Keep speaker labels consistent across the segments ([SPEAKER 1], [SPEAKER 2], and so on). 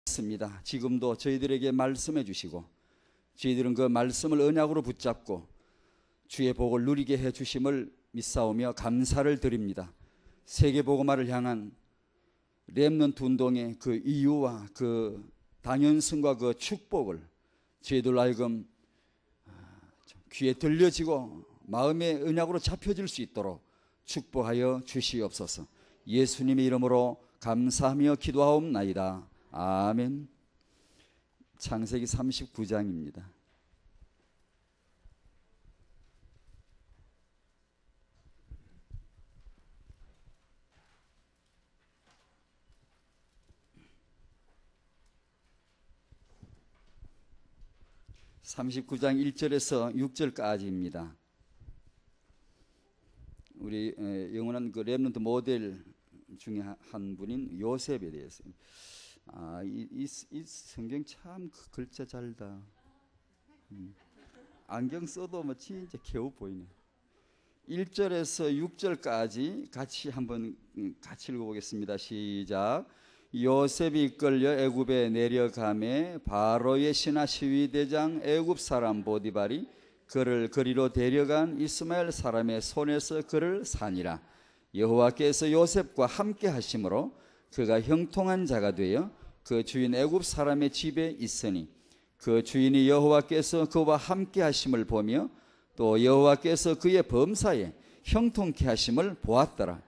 [SPEAKER 1] 있습니다. 지금도 저희들에게 말씀해 주시고 저희들은 그 말씀을 언약으로 붙잡고 주의 복을 누리게 해 주심을 믿사오며 감사를 드립니다. 세계복음화를 향한 렘넌트 운동의 그 이유와 그 당연성과 그 축복을 저희들 하여금 귀에 들려지고 마음의 언약으로 잡혀질 수 있도록 축복하여 주시옵소서. 예수님의 이름으로 감사하며 기도하옵나이다. 아멘. 창세기 39장입니다. (39장) 1절에서 6절까지입니다. 우리 영원한 그 렘넌트 모델 중에 한 분인 요셉에 대해서. 이 성경 참 글자 잘다. 안경 써도 뭐 진짜 겨우 보이네. 1절에서 6절까지 같이 한번 같이 읽어보겠습니다. 시작. 요셉이 이끌려 애굽에 내려가매 바로의 신하 시위대장 애굽 사람 보디발이 그를 거리로 데려간 이스마엘 사람의 손에서 그를 사니라. 여호와께서 요셉과 함께 하심으로 그가 형통한 자가 되어 그 주인 애굽 사람의 집에 있으니 그 주인이 여호와께서 그와 함께 하심을 보며 또 여호와께서 그의 범사에 형통케 하심을 보았더라.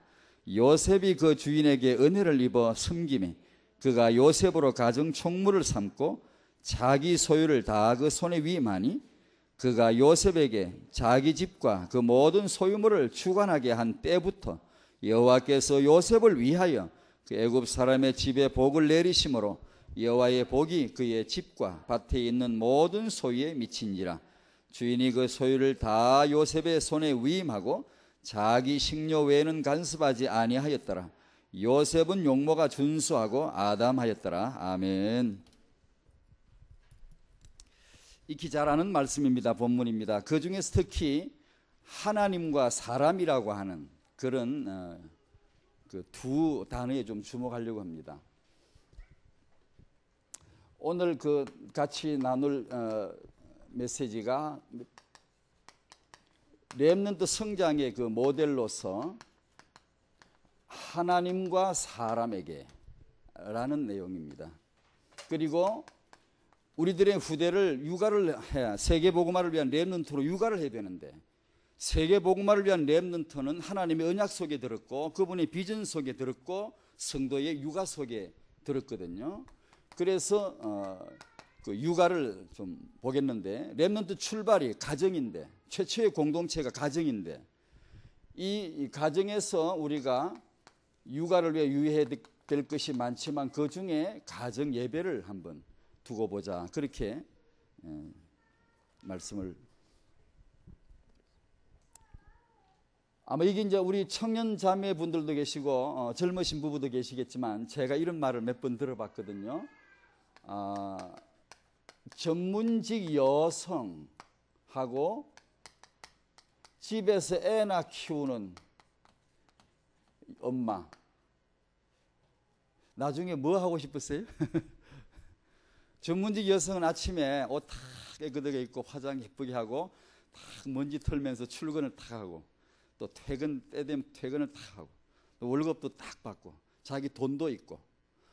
[SPEAKER 1] 요셉이 그 주인에게 은혜를 입어 섬김에 그가 요셉으로 가정 총무를 삼고 자기 소유를 다 그 손에 위임하니 그가 요셉에게 자기 집과 그 모든 소유물을 주관하게 한 때부터 여호와께서 요셉을 위하여 그 애굽 사람의 집에 복을 내리심으로 여호와의 복이 그의 집과 밭에 있는 모든 소유에 미친지라. 주인이 그 소유를 다 요셉의 손에 위임하고 자기 식료 외에는 간섭하지 아니하였더라. 요셉은 용모가 준수하고 아담하였더라. 아멘. 익히 잘 아는 말씀입니다. 본문입니다. 그 중에서 특히 하나님과 사람이라고 하는 그런 그 두 단어에 좀 주목하려고 합니다. 오늘 그 같이 나눌 메시지가 렘넌트 성장의 그 모델로서 하나님과 사람에게 라는 내용입니다. 그리고 우리들의 후대를 육아를 해야 세계복음화를 위한 렘넌트로 육아를 해야 되는데 세계복음화를 위한 렘넌트는 하나님의 언약 속에 들었고 그분의 비전 속에 들었고 성도의 육아 속에 들었거든요. 그래서 그 육아를 좀 보겠는데 렘넌트 출발이 가정인데 최초의 공동체가 가정인데 이 가정에서 우리가 육아를 위해 유의해야 될 것이 많지만 그 중에 가정 예배를 한번 두고 보자. 그렇게 말씀을 아마 이게 이제 우리 청년 자매 분들도 계시고 젊으신 부부도 계시겠지만 제가 이런 말을 몇 번 들어봤거든요. 전문직 여성하고 집에서 애나 키우는 엄마 나중에 뭐 하고 싶으세요? 전문직 여성은 아침에 옷 탁 깨끗하게 입고 화장 예쁘게 하고 탁 먼지 털면서 출근을 탁 하고 또 퇴근 때 되면 퇴근을 탁 하고 또 월급도 딱 받고 자기 돈도 있고.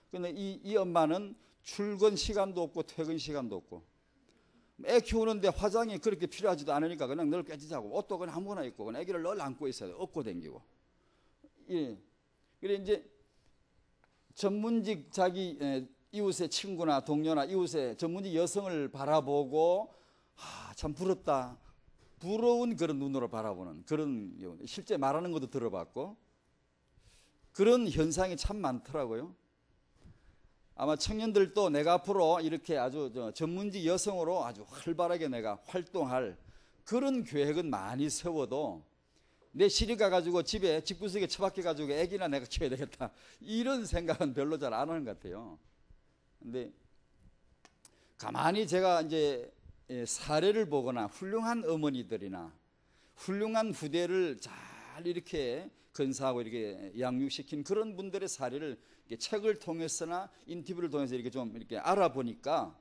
[SPEAKER 1] 근데 이 엄마는 출근 시간도 없고 퇴근 시간도 없고 애 키우는데 화장이 그렇게 필요하지도 않으니까 그냥 늘 깨지자고 옷도 그냥 아무거나 입고 그냥 애기를 늘 안고 있어야 돼. 업고 다니고. 예. 그래 이제 전문직 자기 이웃의 친구나 동료나 이웃의 전문직 여성을 바라보고 참 부럽다. 부러운 그런 눈으로 바라보는 그런 경우, 실제 말하는 것도 들어봤고 그런 현상이 참 많더라고요. 아마 청년들도 내가 앞으로 이렇게 아주 전문직 여성으로 아주 활발하게 내가 활동할 그런 계획은 많이 세워도 내 시리 가가지고 집에 집구석에 처박혀 가지고 애기나 내가 키워야 되겠다 이런 생각은 별로 잘 안 하는 것 같아요. 근데 가만히 제가 이제 사례를 보거나 훌륭한 어머니들이나 훌륭한 후대를 잘 잘 이렇게 건사하고 이렇게 양육시킨 그런 분들의 사례를 책을 통해서나 인터뷰를 통해서 이렇게 좀 이렇게 알아보니까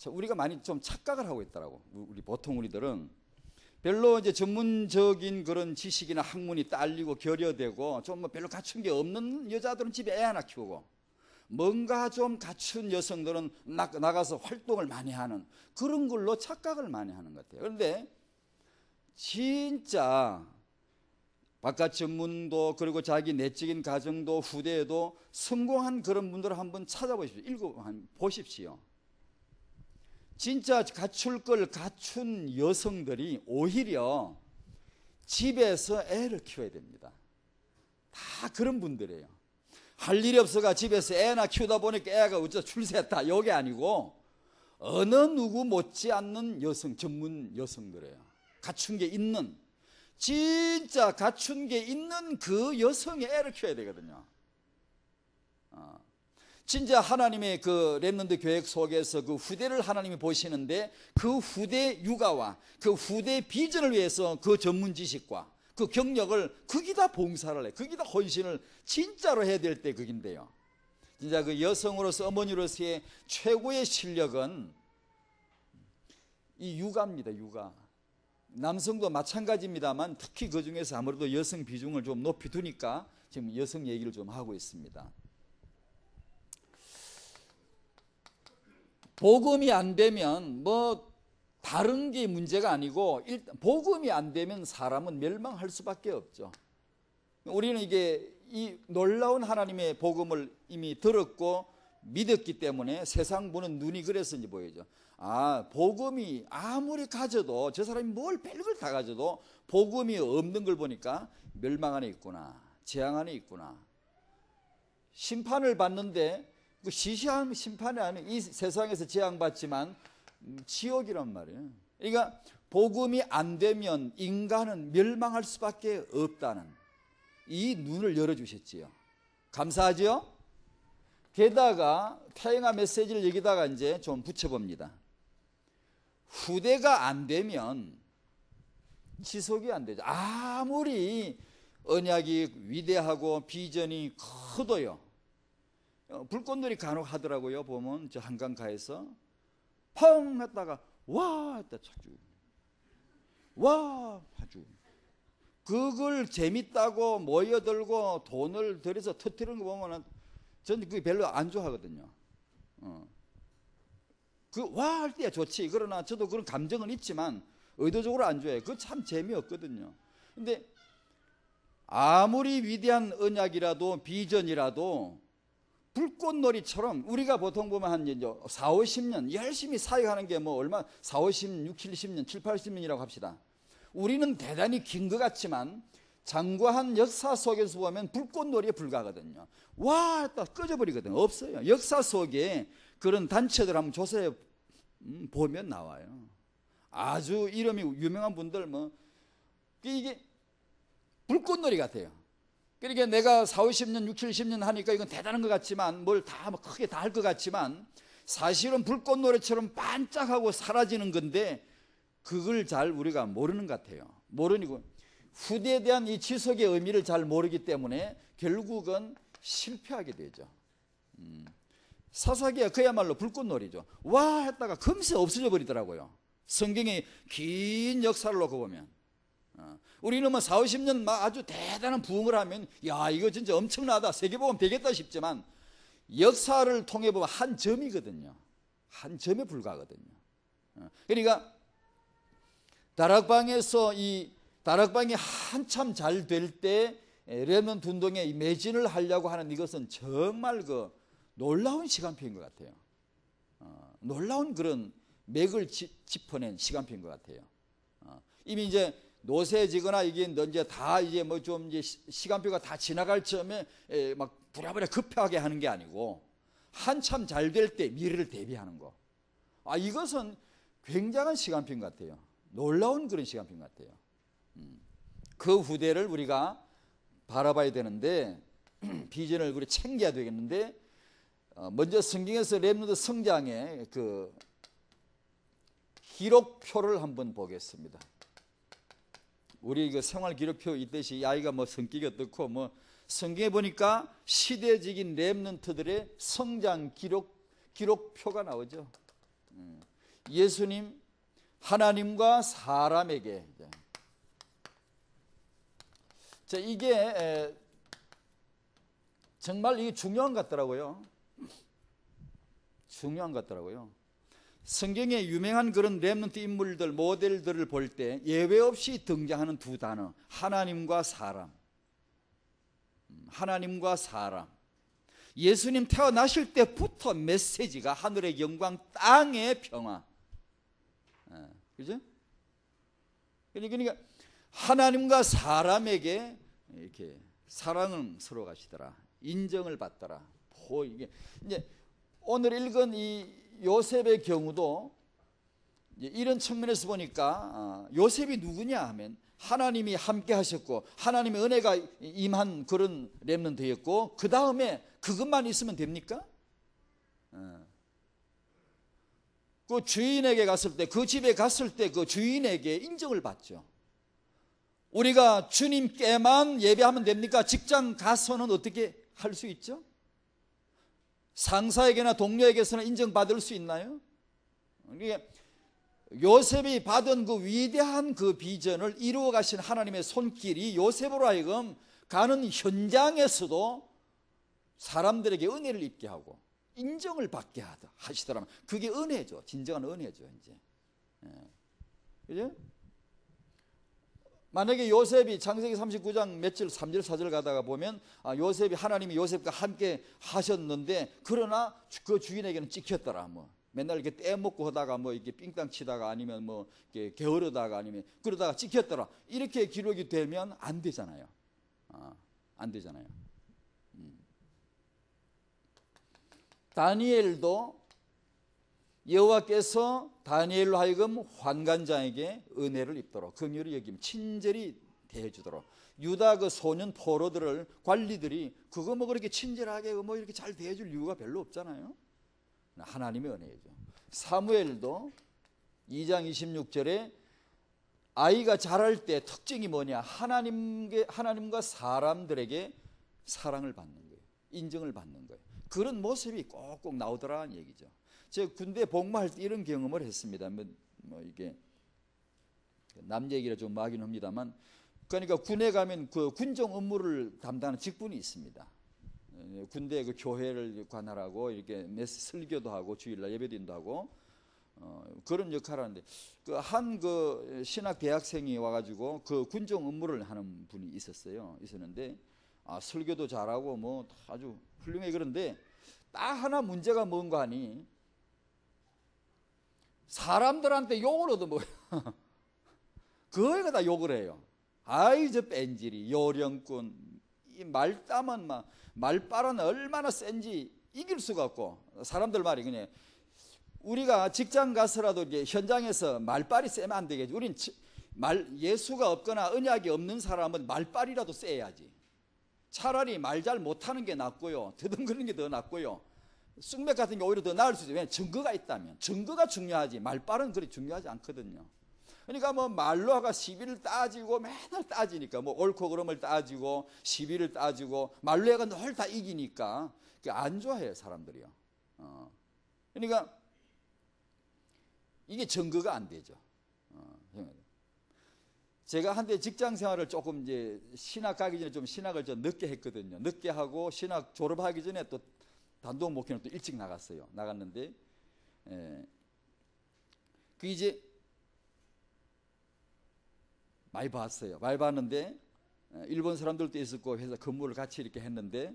[SPEAKER 1] 우리가 많이 좀 착각을 하고 있더라고. 우리 보통 우리들은 별로 이제 전문적인 그런 지식이나 학문이 딸리고 결여되고 좀 뭐 별로 갖춘 게 없는 여자들은 집에 애 하나 키우고, 뭔가 좀 갖춘 여성들은 나가서 활동을 많이 하는 그런 걸로 착각을 많이 하는 것 같아요. 그런데 진짜 바깥 전문도 그리고 자기 내적인 가정도 후대에도 성공한 그런 분들을 한번 찾아보십시오. 보십시오. 진짜 갖출 걸 갖춘 여성들이 오히려 집에서 애를 키워야 됩니다. 다 그런 분들이에요. 할 일이 없어가 집에서 애나 키우다 보니까 애가 어쩌 출세했다, 이게 아니고 어느 누구 못지 않는 여성, 전문 여성들이에요. 갖춘 게 있는, 진짜 갖춘 게 있는 그 여성의 애를 키워야 되거든요. 진짜 하나님의 그 렘넌트 계획 속에서 그 후대를 하나님이 보시는데, 그 후대 육아와 그 후대 비전을 위해서 그 전문 지식과 그 경력을 거기다 봉사를 해, 거기다 헌신을 진짜로 해야 될 때 그긴데요. 진짜 그 여성으로서, 어머니로서의 최고의 실력은 이 육아입니다. 육아. 남성도 마찬가지입니다만 특히 그 중에서 아무래도 여성 비중을 좀 높이 두니까 지금 여성 얘기를 좀 하고 있습니다. 복음이 안 되면 뭐 다른 게 문제가 아니고, 일단 복음이 안 되면 사람은 멸망할 수밖에 없죠. 우리는 이게 이 놀라운 하나님의 복음을 이미 들었고 믿었기 때문에 세상 보는 눈이 그래서 이제 보이죠. 복음이 아무리 가져도, 저 사람이 뭘 별걸 다 가져도 복음이 없는 걸 보니까 멸망 안에 있구나, 재앙 안에 있구나. 심판을 받는데 그 시시한 심판이 아니에요. 이 세상에서 재앙받지만 지옥이란 말이에요. 그러니까 복음이 안 되면 인간은 멸망할 수밖에 없다는 이 눈을 열어주셨지요. 감사하죠? 게다가 태영아 메시지를 여기다가 이제 좀 붙여봅니다. 후대가 안 되면 지속이 안 되죠. 아무리 언약이 위대하고 비전이 커도요. 불꽃놀이 간혹 하더라고요. 보면 저 한강가에서 펑 했다가 와 했다 착 죽고, 와 아주 그걸 재밌다고 모여들고 돈을 들여서 터뜨리는 거 보면은 저는 그게 별로 안 좋아하거든요. 그 와 할 때야 좋지. 그러나 저도 그런 감정은 있지만 의도적으로 안 좋아해요. 그거 참 재미없거든요. 근데 아무리 위대한 언약이라도 비전이라도 불꽃놀이처럼, 우리가 보통 보면 한 4, 50년 열심히 사역하는 게 뭐 얼마, 4, 50, 6, 70년, 7, 80년이라고 합시다. 우리는 대단히 긴 것 같지만 장구한 역사 속에서 보면 불꽃놀이에 불과하거든요. 와 했다 꺼져버리거든요. 없어요. 역사 속에 그런 단체들 한번 조사해 보면 나와요. 아주 이름이 유명한 분들 뭐 이게 불꽃놀이 같아요. 그러니까 내가 4, 50년, 6, 70년 하니까 이건 대단한 것 같지만, 뭘 다 크게 다 할 것 같지만 사실은 불꽃놀이처럼 반짝하고 사라지는 건데 그걸 잘 우리가 모르는 것 같아요. 모르니고 후대에 대한 이 지속의 의미를 잘 모르기 때문에 결국은 실패하게 되죠. 사사기야 그야말로 불꽃놀이죠. 와 했다가 금세 없어져 버리더라고요. 성경의 긴 역사를 놓고 보면 우리는 뭐 4, 50년 막 아주 대단한 부흥을 하면 야 이거 진짜 엄청나다, 세계복음 되겠다 싶지만 역사를 통해 보면 한 점이거든요. 한 점에 불과하거든요. 그러니까 다락방에서 이 다락방이 한참 잘 될 때 렘넌트 운동에 매진을 하려고 하는 이것은 정말 그 놀라운 시간표인 것 같아요. 놀라운 그런 맥을 짚어낸 시간표인 것 같아요. 이미 이제 노쇠지거나 이게 이제 다 이제 뭐 좀 이제 시간표가 다 지나갈 즈음에 막 부랴부랴 급하게 하는 게 아니고 한참 잘 될 때 미래를 대비하는 거. 이것은 굉장한 시간표인 것 같아요. 놀라운 그런 시간표인 것 같아요. 그 후대를 우리가 바라봐야 되는데 비전을 우리 챙겨야 되겠는데 먼저 성경에서 렘넌트 성장의 그 기록표를 한번 보겠습니다. 우리 그 생활 기록표 있듯이 이 아이가 뭐 성격이 어떻고 뭐 성경에 보니까 시대적인 렘넌트들의 성장 기록표가 나오죠. 예수님, 하나님과 사람에게. 자, 이게 정말 이게 중요한 것 같더라고요. 중요한 것 같더라고요. 성경에 유명한 그런 렘넌트 인물들, 모델들을 볼 때 예외 없이 등장하는 두 단어, 하나님과 사람. 하나님과 사람. 예수님 태어나실 때부터 메시지가 하늘의 영광, 땅의 평화. 그죠? 그러니까 하나님과 사람에게 이렇게 사랑은 서로 가시더라. 인정을 받더라. 이게 이제 오늘 읽은 이 요셉의 경우도 이런 측면에서 보니까 요셉이 누구냐 하면 하나님이 함께 하셨고 하나님의 은혜가 임한 그런 렘넌트였고 그 다음에 그것만 있으면 됩니까? 그 주인에게 갔을 때, 그 집에 갔을 때 그 주인에게 인정을 받죠. 우리가 주님께만 예배하면 됩니까? 직장 가서는 어떻게 할 수 있죠? 상사에게나 동료에게서는 인정받을 수 있나요? 요셉이 받은 그 위대한 그 비전을 이루어 가신 하나님의 손길이 요셉으로 하여금 가는 현장에서도 사람들에게 은혜를 입게 하고 인정을 받게 하시더라면 그게 은혜죠. 진정한 은혜죠. 이제. 그죠? 만약에 요셉이 창세기 39장 며칠 3절 4절 가다가 보면 요셉이 하나님이 요셉과 함께 하셨는데 그러나 그 주인에게는 찍혔더라. 뭐 맨날 이렇게 떼먹고 하다가 뭐 이렇게 삥땅 치다가 아니면 뭐 이렇게 게으르다가 아니면 그러다가 찍혔더라. 이렇게 기록이 되면 안 되잖아요. 안 되잖아요. 다니엘도 여호와께서 다니엘로 하여금 환관장에게 은혜를 입도록 긍휼히 여기면 친절히 대해주도록 유다 그 소년 포로들을 관리들이 그거 뭐 그렇게 친절하게 뭐 이렇게 잘 대해줄 이유가 별로 없잖아요. 하나님의 은혜죠. 사무엘도 2장 26절에 아이가 자랄 때 특징이 뭐냐? 하나님과 사람들에게 사랑을 받는 거예요. 인정을 받는 거예요. 그런 모습이 꼭꼭 나오더라는 얘기죠. 제가 군대 복무할 때 이런 경험을 했습니다. 뭐 이게 남 얘기라 좀 하긴 합니다만, 그러니까 군에 가면 그 군정 업무를 담당하는 직분이 있습니다. 군대 그 교회를 관할하고 이렇게 설교도 하고 주일날 예배드린도 하고 그런 역할을 하는데 그 신학 대학생이 와가지고 그 군정 업무를 하는 분이 있었는데 설교도 잘하고 뭐 아주 훌륭해. 그런데 딱 하나 문제가 뭔가 하니 사람들한테 욕을 얻어먹어요. 그거가 다 욕을 해요. 아이 저 뺀질이 요령꾼 이 말담은 막 말빨은 얼마나 센지 이길 수가 없고 사람들 말이 그냥 우리가 직장 가서라도 이제 현장에서 말빨이 세면 안 되겠지. 우린 예수가 없거나 언약이 없는 사람은 말빨이라도 세야지. 차라리 말 잘 못하는 게 낫고요. 더듬거리는 게 더 낫고요. 쑥맥 같은 게 오히려 더 나을 수 있어요. 왜냐하면 증거가 있다면. 증거가 중요하지 말빨은 그리 중요하지 않거든요. 그러니까 뭐 말로 하가 시비를 따지고 맨날 따지니까 뭐 옳고 그름을 따지고 시비를 따지고 말로 해가 늘 다 이기니까 안 좋아해요 사람들이요. 그러니까 이게 증거가 안 되죠. 제가 한때 직장 생활을 조금 이제 신학 가기 전에 좀 신학을 좀 늦게 했거든요. 늦게 하고 신학 졸업하기 전에 또 단독 목회는 또 일찍 나갔는데 그 이제 많이 봤어요. 많이 봤는데 일본 사람들도 있었고 회사 근무를 같이 이렇게 했는데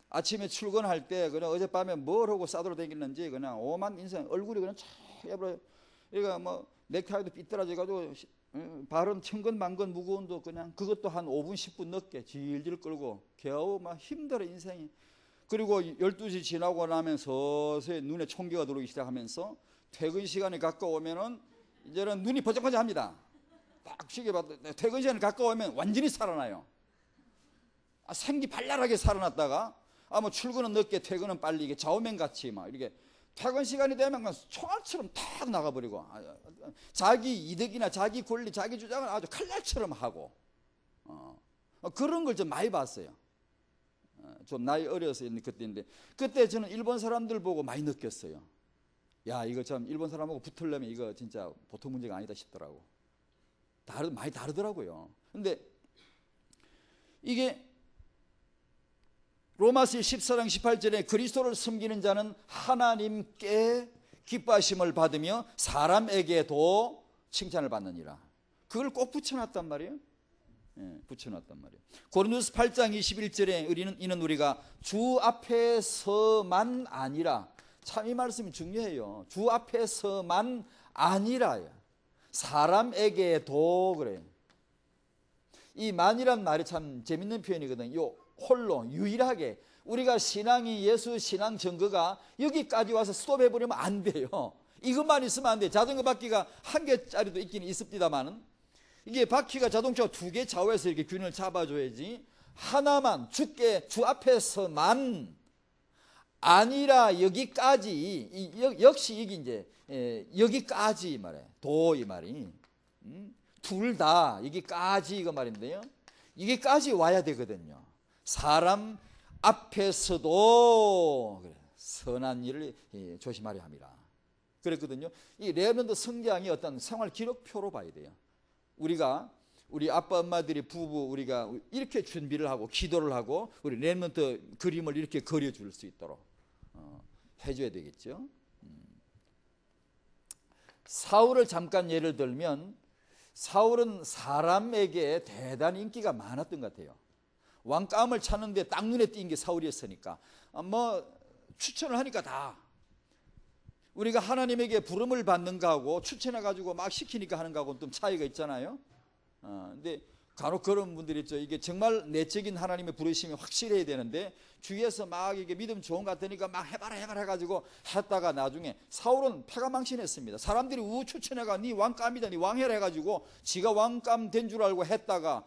[SPEAKER 1] 아침에 출근할 때 그냥 어젯밤에 뭘 하고 싸돌아다녔는지 그냥 오만 인생 얼굴이 그냥 차여버려. 그러니까 뭐 넥타이도 삐뚤어져가지고 발은 천근만근 무거운도 그냥 그것도 한 5분 10분 넘게 질질 끌고 겨우 막 힘들어 인생이. 그리고 12시 지나고 나면 서서히 눈에 총기가 들어오기 시작하면서 퇴근 시간이 가까우면은 이제는 눈이 번쩍번쩍합니다. 딱 시계 봐도 퇴근 시간이 가까우면 완전히 살아나요. 생기 발랄하게 살아났다가 뭐 출근은 늦게 퇴근은 빨리 이게 좌우명 같이 막 이렇게 퇴근 시간이 되면 그냥 총알처럼 탁 나가버리고 자기 이득이나 자기 권리, 자기 주장을 아주 칼날처럼 하고 그런 걸 좀 많이 봤어요. 좀 나이 어려서 그때인데 그때 저는 일본 사람들 보고 많이 느꼈어요. 야, 이거 참 일본 사람하고 붙으려면 이거 진짜 보통 문제가 아니다 싶더라고. 많이 다르더라고요. 근데 이게 로마서 14장 18절에 그리스도를 섬기는 자는 하나님께 기뻐하심을 받으며 사람에게도 칭찬을 받느니라. 그걸 꼭 붙여놨단 말이에요. 붙여놨단 말이에요. 고린도서 8장 21절에 이는 우리가 주 앞에서만 아니라, 참 이 말씀이 중요해요. 주 앞에서만 아니라 사람에게도 그래요. 이 만이란 말이 참 재밌는 표현이거든요. 홀로 유일하게 우리가 신앙이 예수 신앙 증거가 여기까지 와서 스톱해버리면 안 돼요. 이것만 있으면 안 돼요. 자전거 바퀴가 한 개짜리도 있긴 있습니다만은 이게 바퀴가 자동차가 두 개 좌우에서 이렇게 균을 잡아줘야지, 하나만 주께 주 앞에서만 아니라 여기까지, 역시 이게 이제 여기까지 말이에요. 도 이 말이 둘 다 여기까지 이거 말인데요. 여기까지 와야 되거든요. 사람 앞에서도 선한 일을 조심하려 함이라 그랬거든요. 이 레몬드 성장이 어떤 생활 기록표로 봐야 돼요. 우리 아빠 엄마들이 부부 우리가 이렇게 준비를 하고 기도를 하고 우리 레몬드 그림을 이렇게 그려줄 수 있도록 해줘야 되겠죠. 사울을 잠깐 예를 들면, 사울은 사람에게 대단히 인기가 많았던 것 같아요. 왕감을 찾는데 딱 눈에 띈 게 사울이었으니까 뭐 추천을 하니까 다. 우리가 하나님에게 부름을 받는 거하고 추천해 가지고 막 시키니까 하는 거하고는 좀 차이가 있잖아요. 근데 간혹 그런 분들이 있죠. 이게 정말 내적인 하나님의 부르심이 확실해야 되는데 주위에서 막 이게 믿음 좋은 것 같으니까 막 해봐라 해가지고 했다가 나중에 사울은 패가 망신했습니다. 사람들이 추천해가 네 왕감이다, 네 왕해라 해가지고 지가 왕감 된 줄 알고 했다가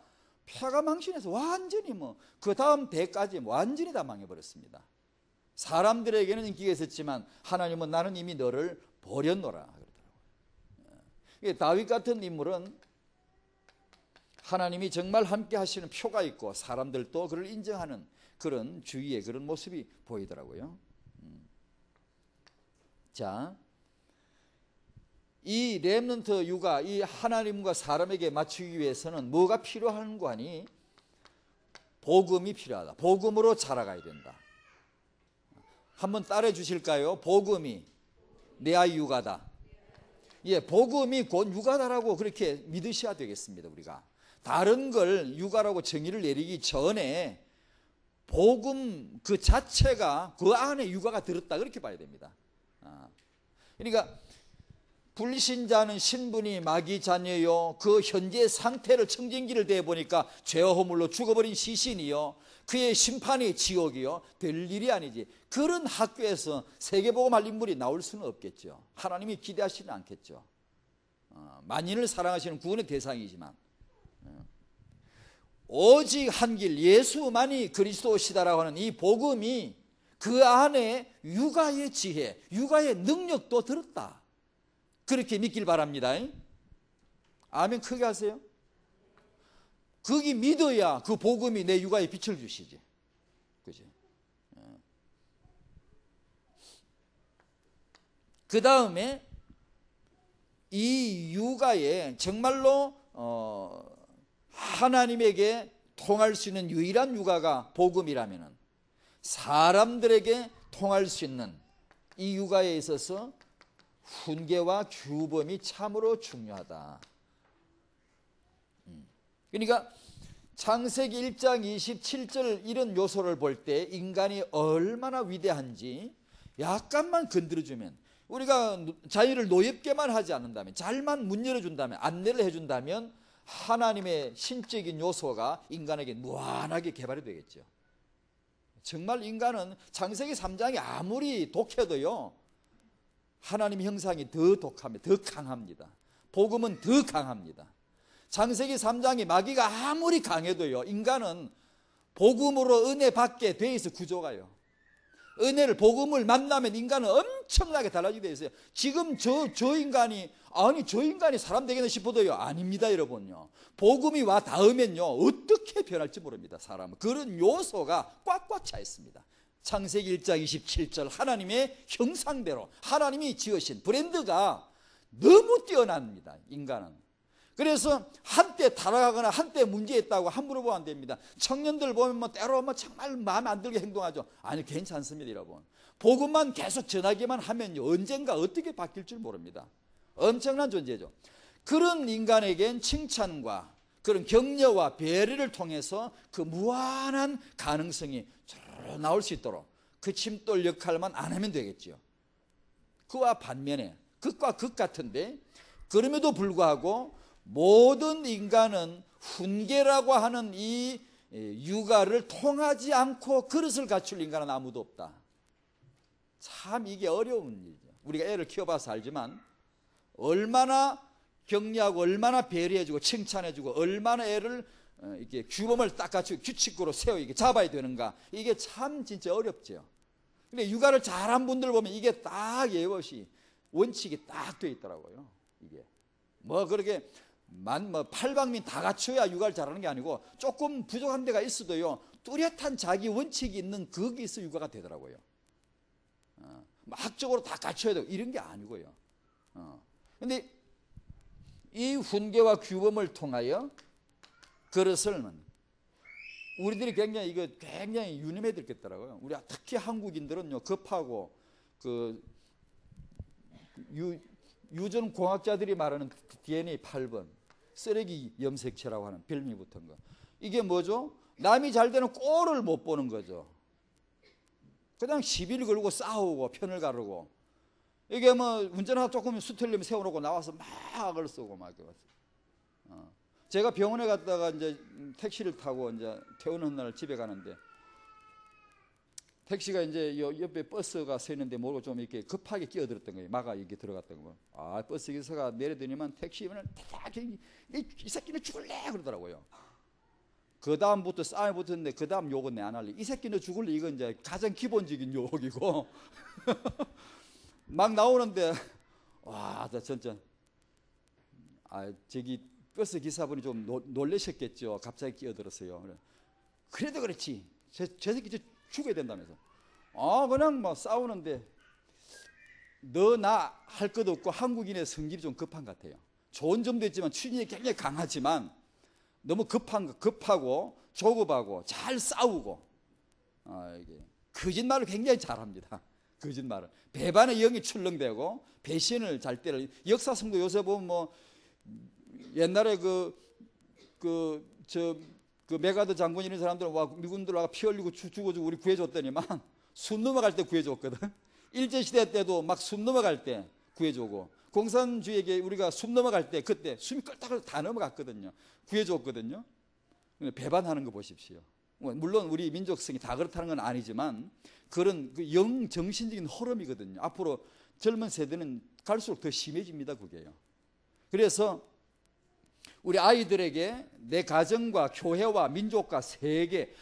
[SPEAKER 1] 패가 망신해서 완전히 그 다음 대까지 완전히 다 망해버렸습니다. 사람들에게는 인기가 있었지만 하나님은 나는 이미 너를 버렸노라 그러더라고요. 다윗 같은 인물은 하나님이 정말 함께 하시는 표가 있고 사람들도 그를 인정하는 그런 주위의 그런 모습이 보이더라고요. 자, 이 렘넌트 유가 이 하나님과 사람에게 맞추기 위해서는 뭐가 필요한 거 아니? 복음이 필요하다. 복음으로 자라가야 된다. 한번 따라해 주실까요? 복음이 내 아이 유가다. 예, 복음이 곧 유가다라고 그렇게 믿으셔야 되겠습니다. 우리가 다른 걸 유가라고 정의를 내리기 전에 복음 그 자체가 그 안에 유가가 들었다 그렇게 봐야 됩니다. 그러니까 불신자는 신분이 마귀 자녀요, 그 현재 상태를 청진기를 대보니까 죄와 허물로 죽어버린 시신이요, 그의 심판이 지옥이요, 될 일이 아니지. 그런 학교에서 세계복음할 인물이 나올 수는 없겠죠. 하나님이 기대하시는 않겠죠. 만인을 사랑하시는 구원의 대상이지만 오직 한 길 예수만이 그리스도시다라고 하는 이 복음이 그 안에 유가의 지혜, 유가의 능력도 들었다. 그렇게 믿길 바랍니다. 아멘 크게 하세요. 그게 믿어야 그 복음이 내 유가에 빛을 주시지. 그죠? 그 다음에 이 유가에 정말로 하나님에게 통할 수 있는 유일한 유가가 복음이라면 사람들에게 통할 수 있는 이 유가에 있어서 훈계와 규범이 참으로 중요하다. 그러니까 창세기 1장 27절 이런 요소를 볼 때 인간이 얼마나 위대한지 약간만 건드려주면, 우리가 자유를 노엽게만 하지 않는다면, 잘만 문 열어준다면, 안내를 해준다면 하나님의 신적인 요소가 인간에게 무한하게 개발이 되겠죠. 정말 인간은 창세기 3장이 아무리 독해도요, 하나님의 형상이 더 독합니다. 더 강합니다. 복음은 더 강합니다. 창세기 3장이 마귀가 아무리 강해도요, 인간은 복음으로 은혜 받게 돼 있어 구조가요.
[SPEAKER 2] 은혜를, 복음을 만나면 인간은 엄청나게 달라지게 되어 있어요. 지금 저 인간이, 아니 저 인간이 사람 되겠나 싶어도요, 아닙니다 여러분요. 복음이 와 닿으면요 어떻게 변할지 모릅니다. 사람은 그런 요소가 꽉꽉 차 있습니다. 창세기 1장 27절, 하나님의 형상대로 하나님이 지으신 브랜드가 너무 뛰어납니다, 인간은. 그래서 한때 타락하거나 한때 문제 있다고 함부로 보면 안 됩니다. 청년들 보면 뭐 때로 뭐 정말 마음에 안 들게 행동하죠. 아니 괜찮습니다 여러분. 복음만 계속 전하기만 하면요 언젠가 어떻게 바뀔 줄 모릅니다. 엄청난 존재죠. 그런 인간에겐 칭찬과 그런 격려와 배려를 통해서 그 무한한 가능성이 나올 수 있도록 그 침돌 역할만 안 하면 되겠죠. 그와 반면에 극과 극 같은데, 그럼에도 불구하고 모든 인간은 훈계라고 하는 이 육아를 통하지 않고 그릇을 갖출 인간은 아무도 없다. 참 이게 어려운 일이죠. 우리가 애를 키워봐서 알지만 얼마나 격려하고 얼마나 배려해주고 칭찬해주고 얼마나 애를 이렇게 규범을 딱 갖추고 규칙으로 세워 이게 잡아야 되는가, 이게 참 진짜 어렵죠. 근데 육아를 잘한 분들 보면 이게 딱 예것이 원칙이 딱 돼 있더라고요. 이게 뭐 그렇게 뭐 팔방민 다 갖춰야 육아를 잘하는 게 아니고 조금 부족한 데가 있어도요 뚜렷한 자기 원칙이 있는 거기에 있어 육아가 되더라고요. 학적으로 다 갖춰야 되고 이런 게 아니고요. 근데 이 훈계와 규범을 통하여 그것을 우리들이 굉장히 유념해야 되겠더라고요. 우리 특히 한국인들은요 급하고 그 유전 공학자들이 말하는 DNA 8번 쓰레기 염색체라고 하는 별명이 붙은 거, 이게 뭐죠? 남이 잘 되는 꼴을 못 보는 거죠. 그냥 시비를 걸고 싸우고 편을 가르고, 이게 뭐 운전하다 조금 수틀리면 세워놓고 나와서 막 악을 쓰고 막 이렇게. 제가 병원에 갔다가 이제 택시를 타고 이제 퇴원하는 날 집에 가는데 택시가 이제 옆에 버스가 서 있는데 모르고 좀 이렇게 급하게 끼어들었던 거예요. 마가 이렇게 들어갔던 거. 아, 버스 기사가 내려드니만 택시면은 이 새끼는 죽을래 그러더라고요. 그 다음부터 싸움이 붙었는데 그 다음 욕은 내 안 할래. 이 새끼는 죽을래. 이건 이제 가장 기본적인 욕이고 막 나오는데 와, 나 진짜 저기 버스 기사분이 좀 놀라셨겠죠. 갑자기 끼어들었어요. 그래도 그렇지. 저 새끼 죽어야 된다면서. 그냥 뭐 싸우는데 너 나 할 것도 없고 한국인의 성질이 좀 급한 것 같아요. 좋은 점도 있지만 추진이 굉장히 강하지만 너무 급하고 조급하고 잘 싸우고 이게 거짓말을 굉장히 잘합니다. 거짓말을 배반의 영이 출렁대고 배신을 잘 때를 역사성도 요새 보면 뭐 옛날에 그 메가드 장군 이런 사람들은 와 미군들 와가 피 흘리고 죽어주고 우리 구해줬더니만 숨 넘어갈 때 구해줬거든. 일제시대 때도 막 숨 넘어갈 때 구해주고 공산주의에게 우리가 숨 넘어갈 때 그때 숨이 끌딱끌딱 다 넘어갔거든요. 구해줬거든요. 배반하는 거 보십시오. 물론 우리 민족성이 다 그렇다는 건 아니지만 그런 그 정신적인 흐름이거든요. 앞으로 젊은 세대는 갈수록 더 심해집니다. 그게요. 그래서 우리 아이들에게 내 가정과 교회와 민족과 세계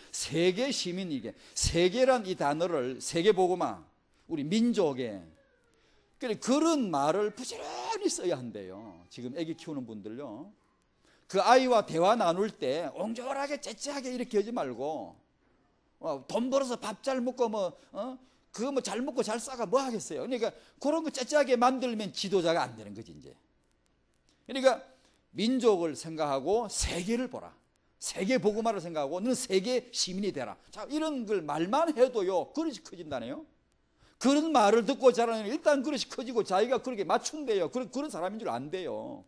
[SPEAKER 2] 시민에게 세계란 이 단어를 세계보고마 우리 민족에 그런 말을 부지런히 써야 한대요. 지금 애기 키우는 분들요. 그 아이와 대화 나눌 때 옹졸하게 째째하게 이렇게 하지 말고 돈 벌어서 밥 잘 먹고 그거 뭐 잘 먹고 잘 싸가 뭐 하겠어요. 그러니까 그런 거 째째하게 만들면 지도자가 안 되는 거지 이제. 그러니까 민족을 생각하고 세계를 보라. 세계 복음화를 생각하고 너는 세계 시민이 되라. 자, 이런 걸 말만 해도요 그릇이 커진다네요. 그런 말을 듣고 자라는 일단 그릇이 커지고 자기가 그렇게 맞춘대요. 그런 사람인 줄 안대요.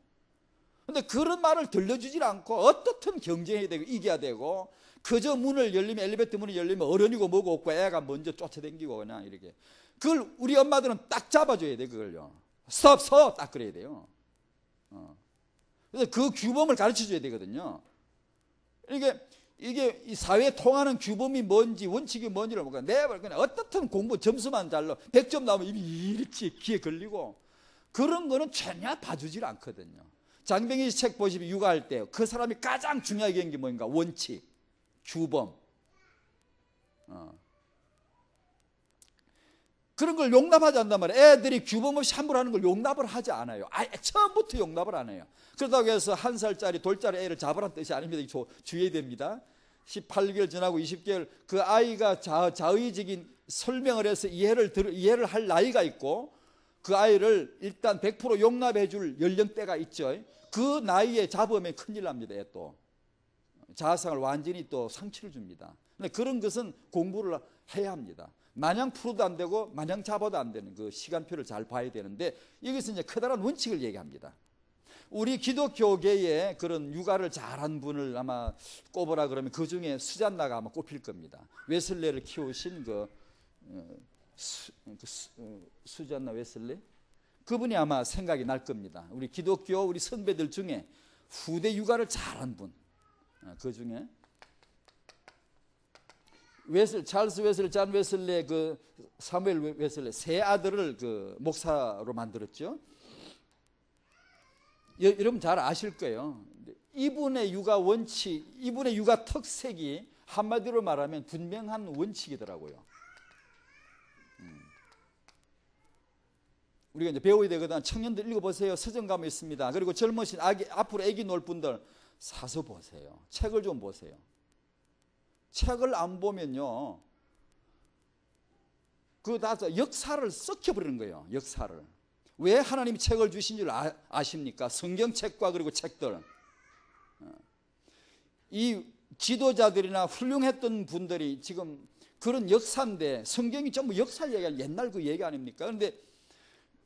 [SPEAKER 2] 근데 그런 말을 들려주질 않고 어떻든 경쟁해야 되고 이겨야 되고 그저 문을 열리면 엘리베이터 문이 열리면 어른이고 뭐고 없고 애가 먼저 쫓아다니고 그냥 이렇게 그걸 우리 엄마들은 딱 잡아줘야 돼. 그걸요. 스톱 서 딱 그래야 돼요. 그래서 그 규범을 가르쳐 줘야 되거든요. 이게 이 사회에 통하는 규범이 뭔지 원칙이 뭔지를 보고 내가 그냥 어떻든 공부 점수만 잘로 100점 나오면 이미 일찍 귀에 걸리고 그런 거는 전혀 봐주질 않거든요. 장병희 책 보시면 육아할 때 그 사람이 가장 중요하게 여긴 게 뭔가 원칙, 규범. 그런 걸 용납하지 않단 말이에요. 애들이 규범 없이 함부로 하는 걸 용납을 하지 않아요. 처음부터 용납을 안 해요. 그렇다고 해서 1살짜리 돌짜리 애를 잡으라는 뜻이 아닙니다. 주의해야 됩니다. 18개월 지나고 20개월 그 아이가 자의적인 설명을 해서 이해를 할 나이가 있고, 그 아이를 일단 100% 용납해 줄 연령대가 있죠. 그 나이에 잡으면 큰일 납니다. 또 자아상을 완전히 또 상처를 줍니다. 근데 그런 것은 공부를 해야 합니다. 마냥 풀어도 안 되고 마냥 잡아도 안 되는 그 시간표를 잘 봐야 되는데, 여기서 이제 커다란 원칙을 얘기합니다. 우리 기독교계에 그런 육아를 잘한 분을 아마 꼽으라 그러면 그 중에 수잔나가 아마 꼽힐 겁니다. 웨슬레를 키우신 수잔나 웨슬레, 그분이 아마 생각이 날 겁니다. 우리 기독교 우리 선배들 중에 후대 육아를 잘한 분, 그 중에 찰스 웨슬레, 잔 웨슬레, 그 사무엘 웨슬레 세 아들을 그 목사로 만들었죠. 여러분 잘 아실 거예요. 이분의 육아 원칙, 이분의 육아 특색이 한마디로 말하면 분명한 원칙이더라고요. 우리가 이제 배워야 되거든. 청년들 읽어보세요. 서점 가면 있습니다. 그리고 젊으신 앞으로 아기 놀 분들 사서 보세요. 책을 좀 보세요. 책을 안 보면요, 그 다 역사를 썩혀버리는 거예요. 역사를. 왜 하나님이 책을 주신 줄 아십니까? 성경책과 그리고 책들. 이 지도자들이나 훌륭했던 분들이 지금 그런 역사인데, 성경이 전부 역사 얘기가 옛날 그 얘기 아닙니까? 그런데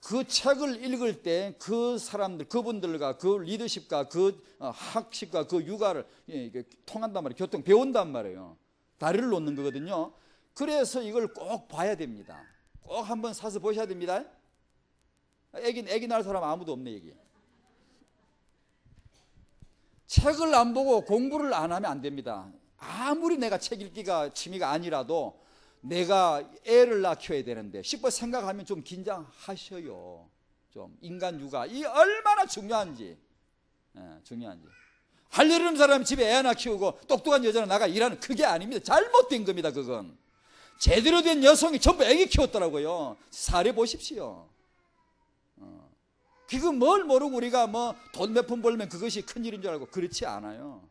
[SPEAKER 2] 그 책을 읽을 때 그 사람들, 그분들과 그 리더십과 그 학식과 그 육아를 통한단 말이에요. 교통 배운단 말이에요. 다리를 놓는 거거든요. 그래서 이걸 꼭 봐야 됩니다. 꼭 한번 사서 보셔야 됩니다. 애기 낳을 사람 아무도 없네 여기. 책을 안 보고 공부를 안 하면 안 됩니다. 아무리 내가 책 읽기가 취미가 아니라도 내가 애를 낳아야 되는데 싶어 생각하면 좀 긴장하셔요. 좀 인간 육아 이 얼마나 중요한지. 할 일 없는 사람이 집에 애 하나 키우고 똑똑한 여자는 나가 일하는, 그게 아닙니다. 잘못된 겁니다. 그건 제대로 된 여성이 전부 애기 키웠더라고요. 사례 보십시오. 그건 뭘 모르고 우리가 뭐 돈 몇 푼 벌면 그것이 큰일인 줄 알고, 그렇지 않아요.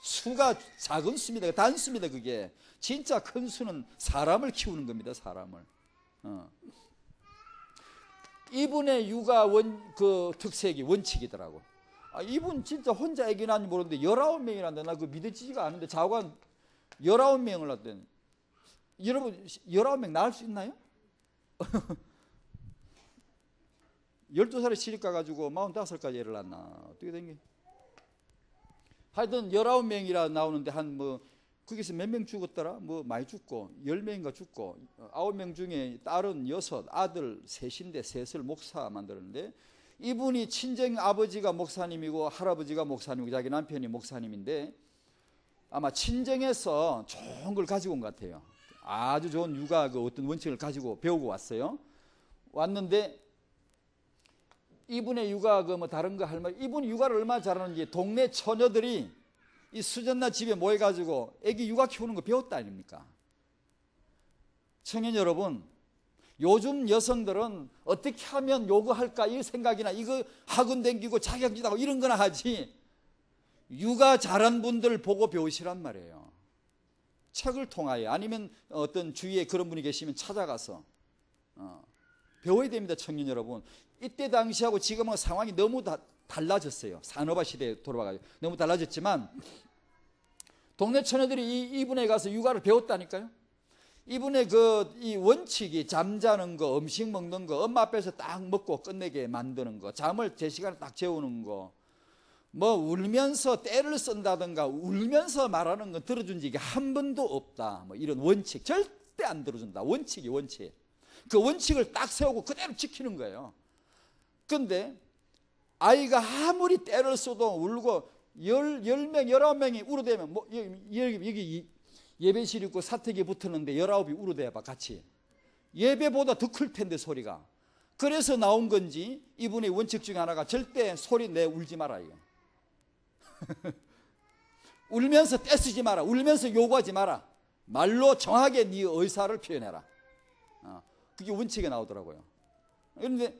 [SPEAKER 2] 수가 작은 수입니다. 단수입니다. 그게 진짜 큰 수는 사람을 키우는 겁니다. 사람을. 이분의 육아 그 특색이 원칙이더라고. 이분 진짜 혼자 애기 낳는지 모르는데 19명이 낳는다. 나 그거 믿어지지가 않은데 자관 19명을 낳았대. 여러분 19명 낳을 수 있나요? 12살에 시집 가가지고 45살까지 애를 낳나 어떻게 된 게? 하여튼 19명이라 나오는데 한 뭐 거기서 몇 명 죽었더라? 뭐 많이 죽고 10명인가 죽고 9명 중에 딸은 6, 아들 셋인데 셋을 목사 만들었는데, 이분이 친정 아버지가 목사님이고 할아버지가 목사님이고 자기 남편이 목사님인데 아마 친정에서 좋은 걸 가지고 온 것 같아요. 아주 좋은 육아 그 어떤 원칙을 가지고 배우고 왔는데 이분의 육아 그 뭐 다른 거 할 말, 이분이 육아를 얼마나 잘하는지 동네 처녀들이 이 수잔나 집에 모여가지고 애기 육아 키우는 거 배웠다 아닙니까? 청년 여러분, 요즘 여성들은 어떻게 하면 요구할까 이 생각이나 이거 학원 댕기고 자격지다고 이런 거나 하지, 육아 잘한 분들 보고 배우시란 말이에요. 책을 통하여 아니면 어떤 주위에 그런 분이 계시면 찾아가서 배워야 됩니다. 청년 여러분, 이때 당시하고 지금은 상황이 너무 달라졌어요. 산업화 시대에 돌아가지고 너무 달라졌지만 동네 처녀들이 이분에 가서 육아를 배웠다니까요. 이분의 이 원칙이 잠자는 거, 음식 먹는 거, 엄마 앞에서 딱 먹고 끝내게 만드는 거, 잠을 제 시간에 딱 재우는 거, 뭐 울면서 떼를 쓴다든가 울면서 말하는 건 들어준 적이 한 번도 없다. 뭐 이런 원칙 절대 안 들어준다. 원칙이 원칙. 그 원칙을 딱 세우고 그대로 지키는 거예요. 그런데 아이가 아무리 떼를 써도 울고 10명, 19명이 울어대면 뭐 여기 예배실 있고 사택이 붙었는데 19이 울어대봐 같이. 예배보다 더 클 텐데 소리가. 그래서 나온 건지 이분의 원칙 중에 하나가 절대 소리 내 울지 마라 이거. 울면서 떼쓰지 마라. 울면서 요구하지 마라. 말로 정확하게 네 의사를 표현해라. 그게 원칙에 나오더라고요. 그런데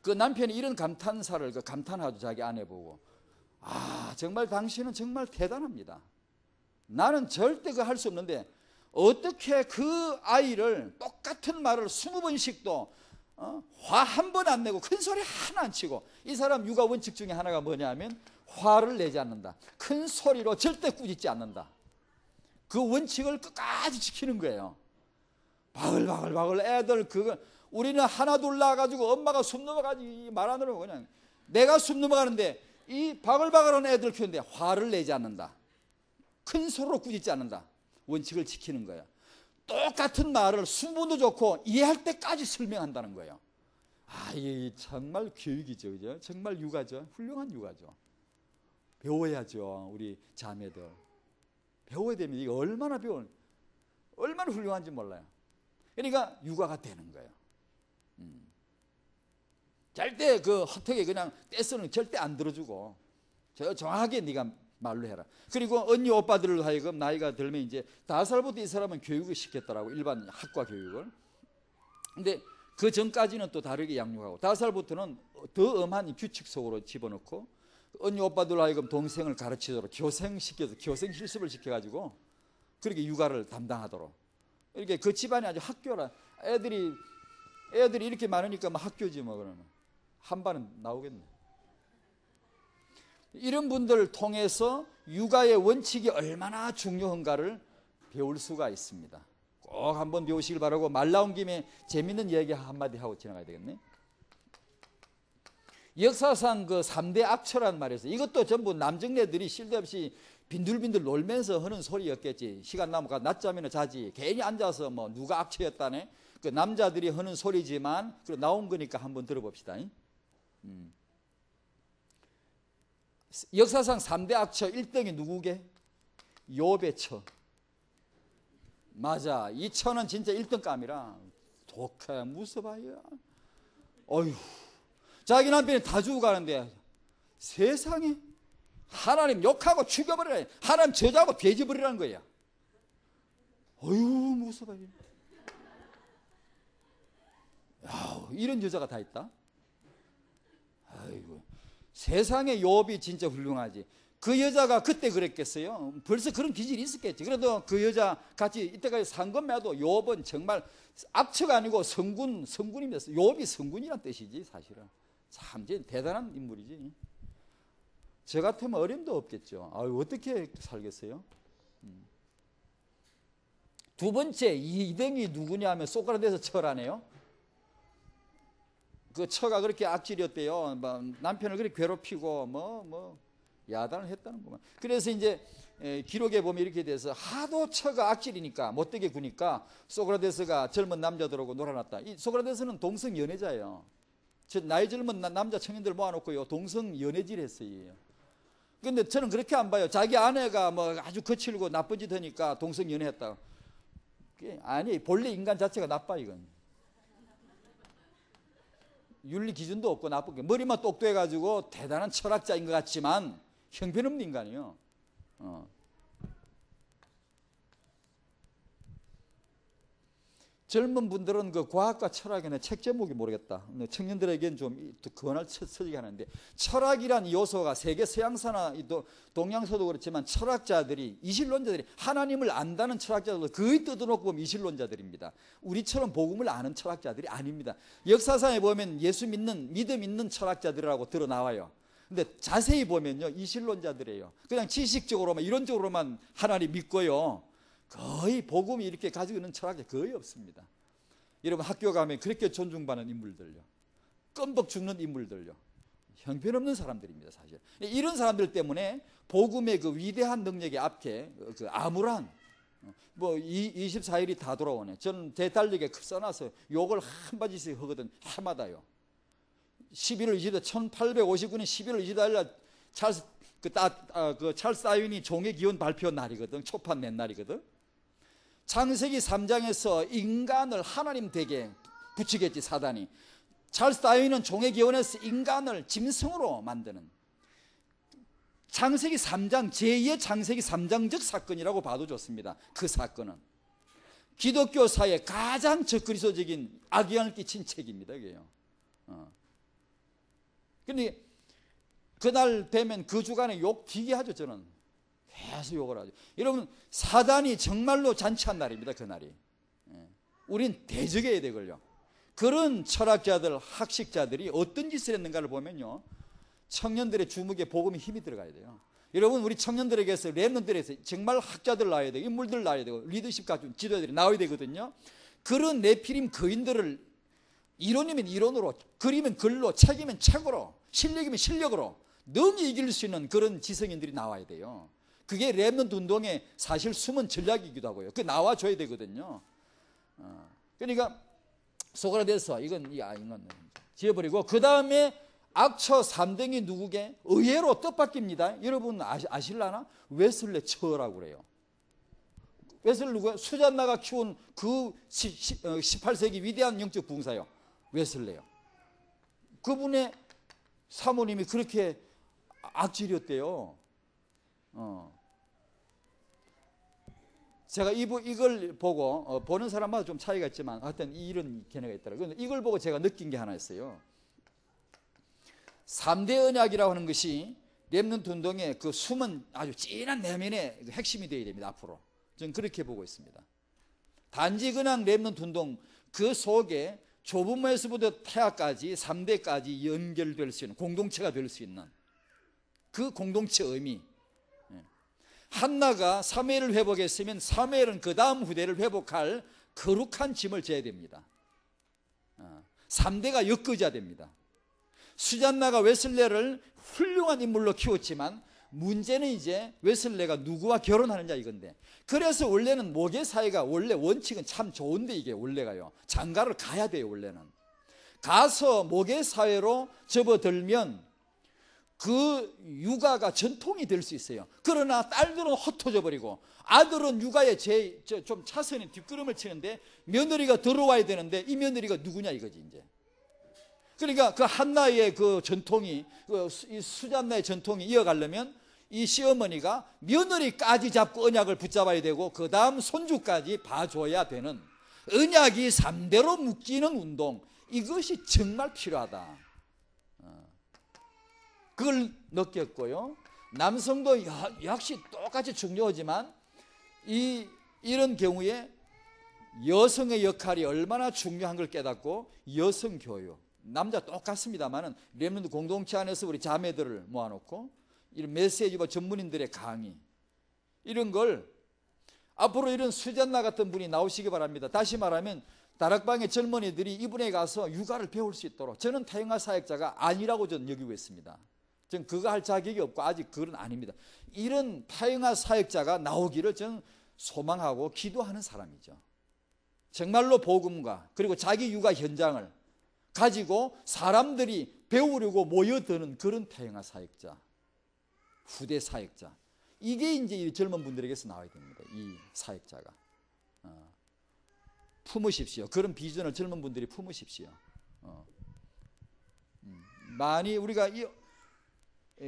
[SPEAKER 2] 그 남편이 이런 감탄사를 감탄하죠. 자기 아내 보고. 아, 정말 당신은 정말 대단합니다. 나는 절대 그 할 수 없는데 어떻게 그 아이를 똑같은 말을 20번씩도 화 한 번 안 내고 큰 소리 하나 안 치고, 이 사람 육아 원칙 중에 하나가 뭐냐면 화를 내지 않는다. 큰 소리로 절대 꾸짖지 않는다. 그 원칙을 끝까지 지키는 거예요. 바글바글 애들 그거 우리는 하나 둘 낳아가지고 엄마가 숨 넘어가지 말 안 들으면 그냥 내가 숨 넘어가는데 이 바글바글한 애들 키우는데 화를 내지 않는다. 큰 소리로 꾸짖지 않는다. 원칙을 지키는 거예요. 똑같은 말을 수분도 좋고 이해할 때까지 설명한다는 거예요. 아, 이게 정말 교육이죠, 그죠? 정말 육아죠. 훌륭한 육아죠. 배워야죠, 우리 자매들. 배워야 됩니다. 이게 얼마나 얼마나 훌륭한지 몰라요. 그러니까 육아가 되는 거예요. 절대 그 헛되게 그냥 떼쓰는 절대 안 들어주고 정확하게 네가 말로 해라. 그리고 언니 오빠들을 하여금 나이가 들면 이제 5살부터 이 사람은 교육을 시켰더라고, 일반 학과 교육을. 근데 그 전까지는 또 다르게 양육하고 5살부터는 더 엄한 규칙 속으로 집어넣고 언니 오빠들 하여금 동생을 가르치도록 교생시켜서 교생 실습을 시켜가지고 그렇게 육아를 담당하도록. 이렇게 그 집안이 아주 학교라. 애들이 이렇게 많으니까 뭐 학교지 뭐. 그러면 한 반은 나오겠네. 이런 분들을 통해서 육아의 원칙이 얼마나 중요한가를 배울 수가 있습니다. 꼭 한번 배우시길 바라고, 말 나온 김에 재밌는 이야기 한마디 하고 지나가야 되겠네. 역사상 그 3대 악처란 말이 있어요. 이것도 전부 남정네들이 쓸데없이 빈들빈들 놀면서 하는 소리였겠지. 시간 남으니까 낮잠이나 자지. 괜히 앉아서 뭐 누가 악처였다네. 그 남자들이 하는 소리지만 나온 거니까 한번 들어봅시다. 역사상 3대 악처 1등이 누구게? 욥의 처. 맞아. 이 처는 진짜 1등감이라 독해 무서워요. 어휴, 자기 남편이 다 주고 가는데 세상에 하나님 욕하고 죽여버리라, 하나님 저주하고 돼지버리라는 거야. 어휴, 무서워요. 야, 이런 여자가 다 있다. 아이고, 세상에 욥이 진짜 훌륭하지. 그 여자가 그때 그랬겠어요? 벌써 그런 기질이 있었겠지. 그래도 그 여자 같이 이때까지 산 것마도 욥은 정말 악처가 아니고 성군입니다. 욥이 성군이란 뜻이지 사실은. 참 대단한 인물이지. 저 같으면 어림도 없겠죠. 아유, 어떻게 살겠어요? 두 번째 2등이 누구냐 하면 소크라테스 처라네요. 그 처가 그렇게 악질이었대요. 남편을 그렇게 괴롭히고 야단을 했다는구만. 그래서 이제 기록에 보면 이렇게 돼서 하도 처가 악질이니까 못되게 구니까 소크라테스가 젊은 남자들하고 놀아놨다. 이 소크라테스는 동성 연애자예요. 나이 젊은 남자 청년들 모아놓고요 동성 연애질 했어요. 근데 저는 그렇게 안 봐요. 자기 아내가 뭐 아주 거칠고 나쁜 짓 하니까 동성 연애했다. 아니, 본래 인간 자체가 나빠. 이건 윤리 기준도 없고 나쁜 게, 머리만 똑똑해가지고 대단한 철학자인 것 같지만 형편없는 인간이요. 젊은 분들은 그 과학과 철학에는 책 제목이 모르겠다. 청년들에게는 좀 권할 처지가 하는데, 철학이란 요소가 세계 서양사나 동양서도 그렇지만 철학자들이, 이실론자들이, 하나님을 안다는 철학자들도 거의 뜯어놓고 보면 이실론자들입니다. 우리처럼 복음을 아는 철학자들이 아닙니다. 역사상에 보면 예수 믿음 있는 철학자들이라고 드러 나와요. 근데 자세히 보면요 이실론자들이에요. 그냥 지식적으로만 이론적으로만 하나님 믿고요, 거의 복음이 이렇게 가지고 있는 철학자 거의 없습니다. 여러분 학교 가면 그렇게 존중받는 인물들요, 껌벅 죽는 인물들요, 형편없는 사람들입니다. 사실 이런 사람들 때문에 복음의 그 위대한 능력의 앞에 그 암울한 24일이 다 돌아오네. 저는 대달력에 써놔서 욕을 한바지씩 하거든. 해마다요. 11월 20일 1859년 11월 20일 날 찰스 다윈이 종의 기원 발표 날이거든. 초판 낸 날이거든. 창세기 3장에서 인간을 하나님 되게 붙이겠지, 사단이. 찰스 다윈은 종의 기원에서 인간을 짐승으로 만드는 창세기 3장 제2의 창세기 3장적 사건이라고 봐도 좋습니다. 그 사건은 기독교사에 가장 적그리스도적인 악영향을 끼친 책입니다. 이게요. 근데 그날 되면 그 주간에 욕 되게 하죠. 저는 계속 욕을 하죠. 여러분, 사단이 정말로 잔치한 날입니다. 그날이. 우린 대적해야 되걸요. 그런 철학자들, 학식자들이 어떤 짓을 했는가를 보면요, 청년들의 주목에 복음의 힘이 들어가야 돼요. 여러분, 우리 청년들에게서, 렘넌트들에서 정말 학자들 나와야 되고, 인물들 나와야 되고, 리더십 가진 지도자들이 나와야 되거든요. 그런 네피림 거인들을 이론이면 이론으로, 글이면 글로, 책이면 책으로, 실력이면 실력으로 능히 이길 수 있는 그런 지성인들이 나와야 돼요. 그게 렘넌트 운동의 사실 숨은 전략이기도 하고요. 그 나와줘야 되거든요. 그러니까 소크라테스 이건 지어버리고, 그 다음에 악처 3등이 누구게? 의외로 뜻밖입니다. 여러분 아실라나? 웨슬레 처라고 그래요. 웨슬레 누구예요? 수잔나가 키운 그 18세기 위대한 영적 부흥사요. 웨슬레요. 그분의 사모님이 그렇게 악질이었대요. 제가 이걸 보고, 보는 사람마다 좀 차이가 있지만 하여튼 이런 견해가 있더라고요. 이걸 보고 제가 느낀 게 하나 있어요. 3대 언약이라고 하는 것이 렘넌트 운동의 그 숨은 아주 진한 내면의 핵심이 되어야 됩니다. 앞으로 저는 그렇게 보고 있습니다. 단지 그냥 렘넌트 운동 그 속에 좁은 모에서부터 태아까지 3대까지 연결될 수 있는, 공동체가 될 수 있는 그 공동체 의미. 한나가 사무엘을 회복했으면 사무엘은 그 다음 후대를 회복할 거룩한 짐을 져야 됩니다. 3대가 엮어져야 됩니다. 수잔나가 웨슬레를 훌륭한 인물로 키웠지만 문제는 이제 웨슬레가 누구와 결혼하느냐 이건데, 그래서 원래는 모계 사회가 원래 원칙은 참 좋은데, 이게 원래가요, 장가를 가야 돼요. 원래는 가서 모계 사회로 접어들면 그 육아가 전통이 될 수 있어요. 그러나 딸들은 흩어져 버리고 아들은 육아에 좀 차선에 뒷걸음을 치는데 며느리가 들어와야 되는데 이 며느리가 누구냐 이거지 이제. 그러니까 그 한나의 그 전통이, 이 수잔나의 전통이 이어가려면 이 시어머니가 며느리까지 잡고 언약을 붙잡아야 되고 그 다음 손주까지 봐줘야 되는 언약이 3대로 묶이는 운동, 이것이 정말 필요하다. 그걸 느꼈고요. 남성도 역시 똑같이 중요하지만 이런 경우에 여성의 역할이 얼마나 중요한 걸 깨닫고, 여성 교육, 남자 똑같습니다만은 렘넌트 공동체 안에서 우리 자매들을 모아놓고 이런 메시지와 전문인들의 강의, 이런 걸 앞으로 이런 수잔나 같은 분이 나오시기 바랍니다. 다시 말하면 다락방의 젊은이들이 이분에 가서 육아를 배울 수 있도록, 저는 타영아 사역자가 아니라고 저는 여기고 있습니다. 저는 그거 할 자격이 없고 아직 그건 아닙니다. 이런 타영아 사역자가 나오기를 저는 소망하고 기도하는 사람이죠. 정말로 복음과 그리고 자기 육아 현장을 가지고 사람들이 배우려고 모여드는 그런 타영아 사역자, 후대 사역자, 이게 이제 이 젊은 분들에게서 나와야 됩니다. 이 사역자가 품으십시오. 그런 비전을 젊은 분들이 품으십시오. 많이 우리가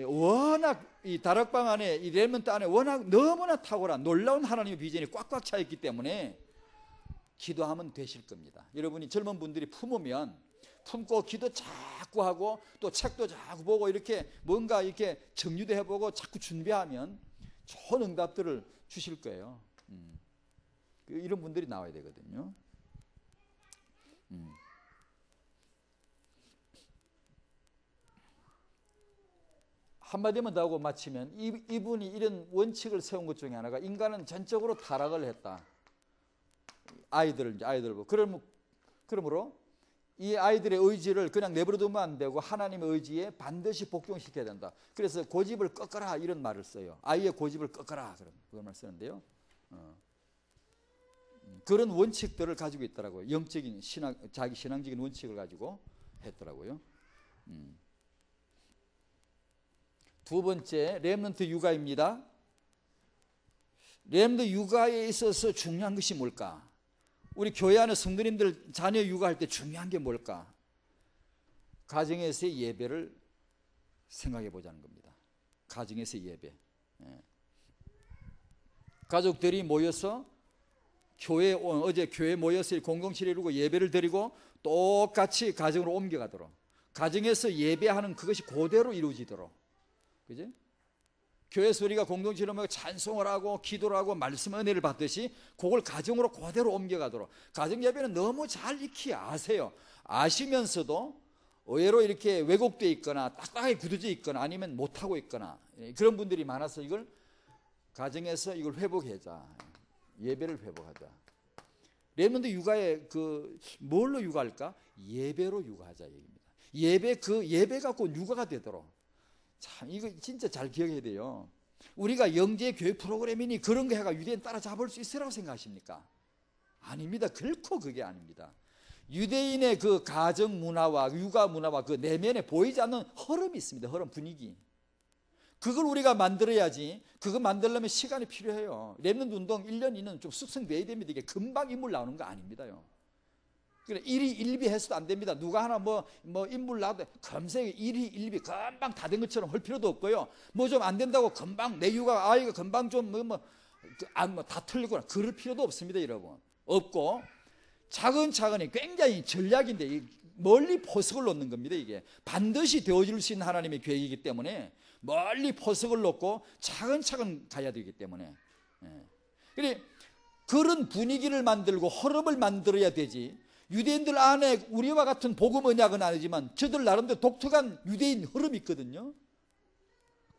[SPEAKER 2] 워낙 이 다락방 안에, 이 렘넌트 안에 워낙 너무나 탁월한 놀라운 하나님의 비전이 꽉꽉 차 있기 때문에 기도하면 되실 겁니다. 여러분이 젊은 분들이 품고 기도 자꾸 하고 또 책도 자꾸 보고 이렇게 뭔가 이렇게 정리도 해보고 자꾸 준비하면 좋은 응답들을 주실 거예요. 이런 분들이 나와야 되거든요. 한마디만 더 하고 마치면, 이분이 이런 원칙을 세운 것 중에 하나가 인간은 전적으로 타락을 했다. 아이들 보고. 그러므로 이 아이들의 의지를 그냥 내버려두면 안 되고 하나님의 의지에 반드시 복종시켜야 된다. 그래서 고집을 꺾어라 이런 말을 써요. 아이의 고집을 꺾어라, 그런 말 쓰는데요. 그런 원칙들을 가지고 있더라고요. 영적인 자기 신앙적인 원칙을 가지고 했더라고요. 두 번째, 렘넌트 육아입니다. 렘넌트 육아에 있어서 중요한 것이 뭘까? 우리 교회 안에 성도님들 자녀 육아할 때 중요한 게 뭘까? 가정에서의 예배를 생각해 보자는 겁니다. 가정에서의 예배. 가족들이 모여서 어제 교회 모여서 공동체를 이루고 예배를 드리고 똑같이 가정으로 옮겨가도록, 가정에서 예배하는 그것이 그대로 이루어지도록, 그지? 교회에서 우리가 공동체로 모여 찬송을 하고 기도를 하고 말씀 은혜를 받듯이 그걸 가정으로 그대로 옮겨가도록. 가정 예배는 너무 잘 익히 아세요. 아시면서도 의외로 이렇게 왜곡되어 있거나 딱딱하게 굳어져 있거나 아니면 못하고 있거나 그런 분들이 많아서 이걸 가정에서 이걸 회복하자. 예배를 회복하자. 렘넌트 육아에 뭘로 육아할까? 예배로 육아하자 얘기입니다. 예배 갖고 육아가 되도록. 참 이거 진짜 잘 기억해야 돼요. 우리가 영재 교육 프로그램이니 그런 거 해가 유대인 따라잡을 수 있으라고 생각하십니까? 아닙니다. 결코 그게 아닙니다. 유대인의 그 가정 문화와 육아 문화와 그 내면에 보이지 않는 흐름이 있습니다. 흐름, 분위기. 그걸 우리가 만들어야지. 그거 만들려면 시간이 필요해요. 렘넌트 운동 1년, 2년 좀 숙성돼야 됩니다. 이게 금방 인물 나오는 거 아닙니다요. 그래, 1위 1비 해서도 안 됩니다. 누가 하나 뭐 인물 나도 검색에 1위 1비 금방 다 된 것처럼 할 필요도 없고요. 뭐 좀 안 된다고 금방 내 육아 아이가 금방 좀 다 틀리거나 그럴 필요도 없습니다, 여러분. 없고 차근차근히 굉장히 전략인데 멀리 포석을 놓는 겁니다. 이게 반드시 되어질 수 있는 하나님의 계획이기 때문에 멀리 포석을 놓고 차근차근 가야 되기 때문에 그래 그런 분위기를 만들고 흐름을 만들어야 되지. 유대인들 안에 우리와 같은 복음 언약은 아니지만 저들 나름대로 독특한 유대인 흐름이 있거든요.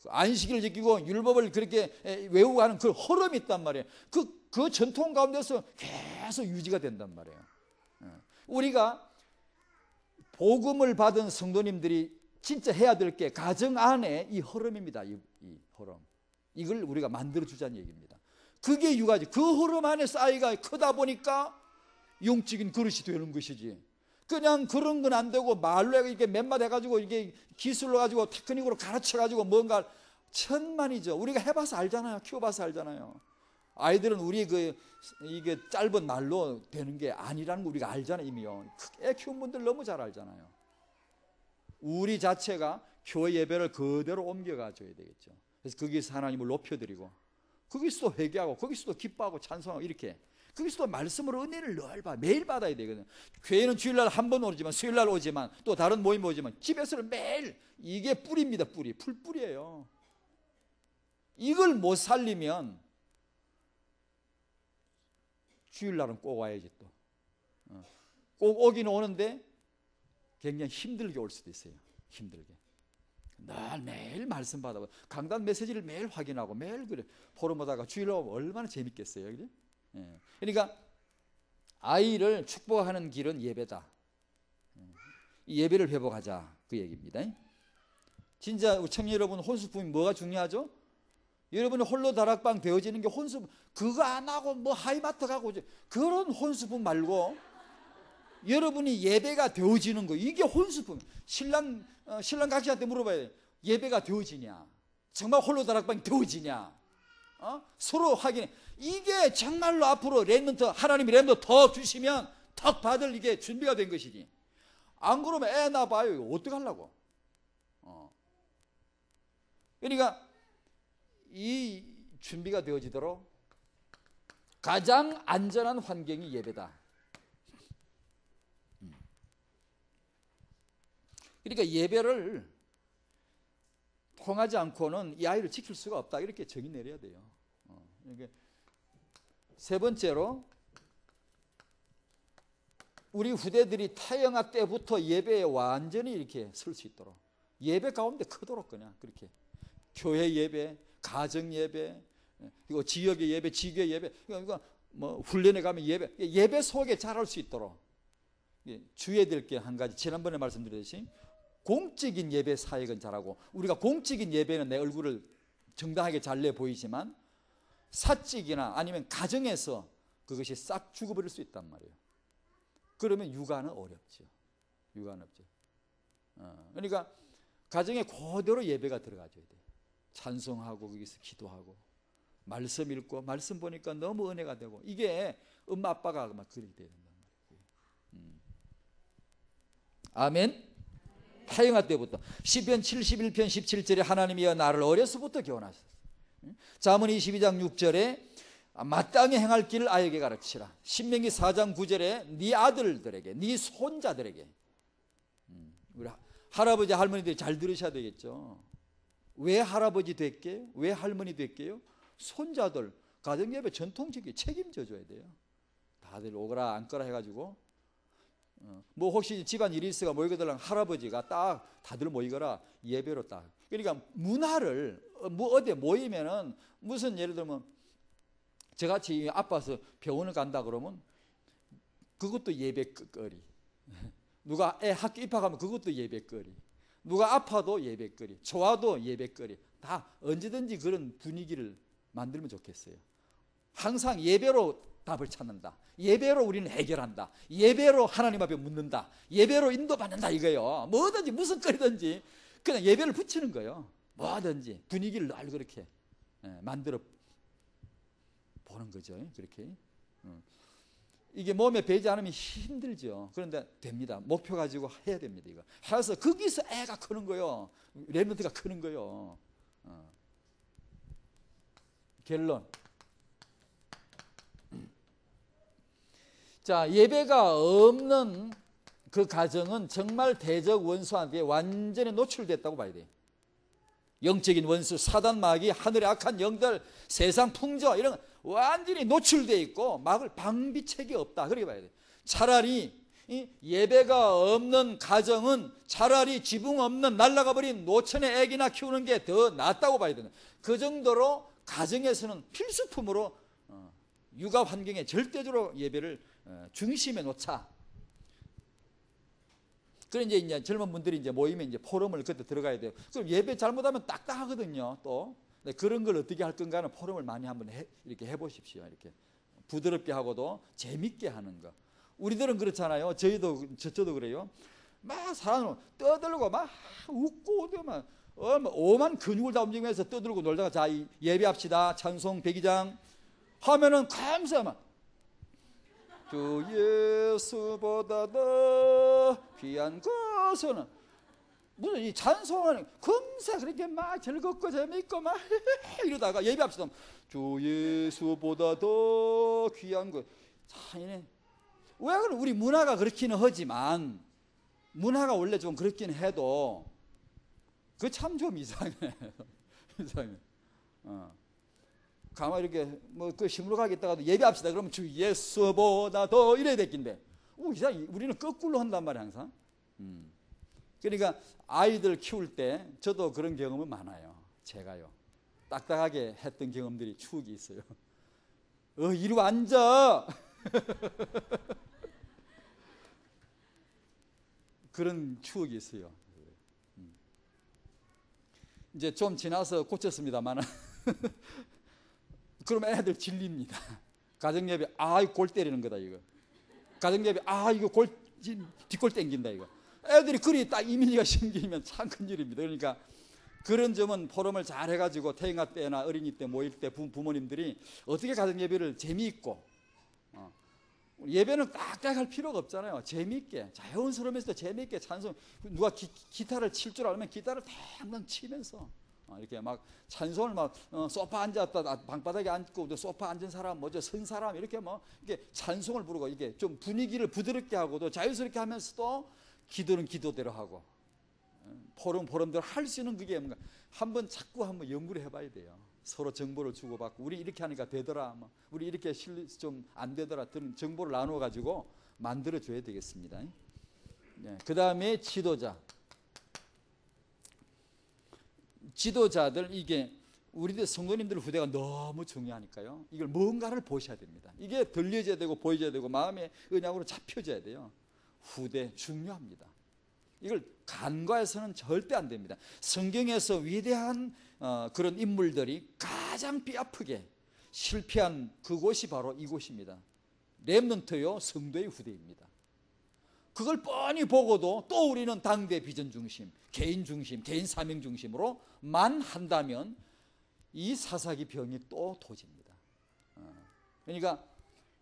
[SPEAKER 2] 안식일을 지키고 율법을 그렇게 외우고 하는 그 흐름이 있단 말이에요. 그 전통 가운데서 계속 유지가 된단 말이에요. 우리가 복음을 받은 성도님들이 진짜 해야 될 게 가정 안에 이 흐름입니다. 이 흐름. 이걸 우리가 만들어주자는 얘기입니다. 그게 육아지. 그 흐름 안에서 아이가 크다 보니까 영적인 그릇이 되는 것이지. 그냥 그런 건 안 되고 말로 이렇게 몇마디 해가지고 이게 기술로 가지고 테크닉으로 가르쳐가지고 뭔가 천만이죠. 우리가 해봐서 알잖아요. 키워봐서 알잖아요. 아이들은 우리 이게 짧은 말로 되는 게 아니라는 거 우리가 알잖아요. 이미요. 애 키운 분들 너무 잘 알잖아요. 우리 자체가 교회 예배를 그대로 옮겨가 줘야 되겠죠. 그래서 거기서 하나님을 높여드리고 거기서도 회개하고 거기서도 기뻐하고 찬송하고 이렇게 거기서도 말씀으로 은혜를 늘 매일 받아야 되거든요. 교회는 주일날 한 번 오지만 수요일날 오지만 또 다른 모임 오지만 집에서는 매일 이게 뿌리입니다. 풀뿌리예요. 이걸 못 살리면 주일날은 꼭 와야지 또. 꼭 오기는 오는데 굉장히 힘들게 올 수도 있어요. 힘들게. 늘 매일 말씀 받아보고 강단 메시지를 매일 확인하고 매일 그래 포럼 오다가 주일날 오면 얼마나 재밌겠어요. 그래? 그러니까 아이를 축복하는 길은 예배다. 이 예배를 회복하자 그 얘기입니다. 진짜 우리 청년 여러분 혼수품이 뭐가 중요하죠? 여러분이 홀로 다락방 되어지는 게 혼수품 그거 안 하고 뭐 하이마트 가고 그런 혼수품 말고 여러분이 예배가 되어지는 거 이게 혼수품. 신랑 각시한테 물어봐야 돼. 예배가 되어지냐? 정말 홀로 다락방이 되어지냐? 서로 확인해. 이게 정말로 앞으로 렘넌트 하나님이 렘넌트 더 주시면 더 받을 이게 준비가 된 것이지. 안 그러면 애 낳아봐요. 어떡하려고? 그러니까 이 준비가 되어지도록 가장 안전한 환경이 예배다. 그러니까 예배를 통하지 않고는 이 아이를 지킬 수가 없다. 이렇게 정의 내려야 돼요. 세 번째로 우리 후대들이 타영아 때부터 예배에 완전히 이렇게 설 수 있도록 예배 가운데 크도록 그냥 그렇게 교회 예배, 가정 예배, 그리고 지역의 예배, 지교의 예배, 그러니까 뭐 훈련에 가면 예배 속에 자랄 수 있도록 주의해야 될 게 한 가지. 지난번에 말씀드렸듯이 공적인 예배 사역은 잘하고 우리가 공적인 예배는 내 얼굴을 정당하게 잘 내 보이지만 사직이나 아니면 가정에서 그것이 싹 죽어버릴 수 있단 말이에요. 그러면 육아는 어렵죠. 육아는 없죠. 그러니까 가정에 그대로 예배가 들어가줘야 돼요. 찬송하고 거기서 기도하고 말씀 읽고 말씀 보니까 너무 은혜가 되고 이게 엄마 아빠가 막 그렇게 돼야 된단 말이에요. 아멘. 타영아 때부터 시편 71편 17절에 하나님이여 나를 어려서부터 교훈하셨어요. 잠언 22장 6절에 마땅히 행할 길을 아이에게 가르치라. 신명기 4장 9절에 네 아들들에게, 네 손자들에게. 우리 할아버지 할머니들이 잘 들으셔야 되겠죠. 왜 할아버지 됐게요? 왜 할머니 됐게요? 손자들 가정예배 전통적인 책임져 줘야 돼요. 다들 오거라 앉거라 해가지고 뭐 혹시 집안 일이 있어가 모이거들랑 할아버지가 딱 다들 모이거라 예배로 딱. 그러니까 문화를 뭐 어디 모이면은 무슨 예를 들면 저같이 아파서 병원을 간다 그러면 그것도 예배거리. 누가 애 학교 입학하면 그것도 예배거리. 누가 아파도 예배거리. 좋아도 예배거리. 다 언제든지 그런 분위기를 만들면 좋겠어요. 항상 예배로 답을 찾는다. 예배로 우리는 해결한다. 예배로 하나님 앞에 묻는다. 예배로 인도받는다 이거예요. 뭐든지 무슨 거리든지 그냥 예배를 붙이는 거예요. 뭐든지 분위기를 늘 그렇게 만들어 보는 거죠. 그렇게. 이게 몸에 배지 않으면 힘들죠. 그런데 됩니다. 목표 가지고 해야 됩니다. 이거 해서 거기서 애가 크는 거예요. 렘넌트가 크는 거예요. 결론. 자, 예배가 없는 그 가정은 정말 대적 원수한테 완전히 노출됐다고 봐야 돼요. 영적인 원수, 사단 마귀, 하늘의 악한 영들, 세상 풍조 이런 거 완전히 노출되어 있고 막을 방비책이 없다. 그렇게 봐야 돼요. 차라리 이 예배가 없는 가정은 차라리 지붕 없는 날아가 버린 노천의 애기나 키우는 게 더 낫다고 봐야 된다. 그 정도로 가정에서는 필수품으로 육아 환경에 절대적으로 예배를 중심에 놓자. 그래 이제 젊은 분들이 이제 모이면 이제 포럼을 그때 들어가야 돼요. 그럼 예배 잘못하면 딱딱하거든요. 또 그런 걸 어떻게 할 건가는 포럼을 많이 한번 이렇게 해보십시오. 이렇게 부드럽게 하고도 재밌게 하는 거. 우리들은 그렇잖아요. 저도 그래요. 막 사람 떠들고 막 웃고 막 오만 근육을 다 움직이면서 떠들고 놀다가 자 예배합시다. 찬송 102장 하면은 감사 막 주 예수보다 더 귀한 것은 무슨 이 찬송하는 금세 그렇게 막 즐겁고 재밌고 막 이러다가 예배합시다. 주 예수보다 더 귀한 것. 참 이네. 왜 그래? 우리 문화가 그렇기는 하지만 문화가 원래 좀 그렇긴 해도 그 참 좀 이상해. 이상해. 가만히 이렇게 뭐 그 시무룩하게 있다가도 예배합시다. 그러면 주 예수보다 더 이래야 됐긴데. 이상 우리는 거꾸로 한단 말이야 항상. 그러니까 아이들 키울 때 저도 그런 경험은 많아요. 제가요. 딱딱하게 했던 경험들이 추억이 있어요. 이리 와 앉아. 그런 추억이 있어요. 이제 좀 지나서 고쳤습니다만 그러면 애들 질립니다. 가정예배 골 때리는 거다 이거. 가정예배 이거 뒷골 땡긴다 이거. 애들이 그리 딱 이미지가 생기면 참 큰일입니다. 그러니까 그런 점은 포럼을 잘 해가지고 태영아 때나 어린이 때 모일 때 부모님들이 어떻게 가정예배를 재미있고 예배는 딱딱할 필요가 없잖아요. 재미있게 자연스러우면서도 재미있게 찬송. 누가 기타를 칠 줄 알면 기타를 탕탕 치면서 이렇게 막 찬송을 막 소파 앉았다 방바닥에 앉고 소파 앉은 사람 뭐죠 선 사람 이렇게 뭐 이렇게 찬송을 부르고 이게 좀 분위기를 부드럽게 하고도 자연스럽게 하면서도 기도는 기도대로 하고 포럼대로 할 수 있는 그게 뭔가 한번 연구를 해봐야 돼요. 서로 정보를 주고받고 우리 이렇게 하니까 되더라, 우리 이렇게 좀 안 되더라 등 정보를 나누어 가지고 만들어 줘야 되겠습니다. 그 다음에 지도자들 이게 우리들 성도님들 후대가 너무 중요하니까요. 이걸 뭔가를 보셔야 됩니다. 이게 들려져야 되고 보여져야 되고 마음의 언약으로 잡혀져야 돼요. 후대 중요합니다. 이걸 간과해서는 절대 안 됩니다. 성경에서 위대한 그런 인물들이 가장 뼈아프게 실패한 그곳이 바로 이곳입니다. 렘넌트요 성도의 후대입니다. 그걸 뻔히 보고도 또 우리는 당대 비전 중심, 개인 중심, 개인 사명 중심으로만 한다면 이 사사기 병이 또 도집니다. 그러니까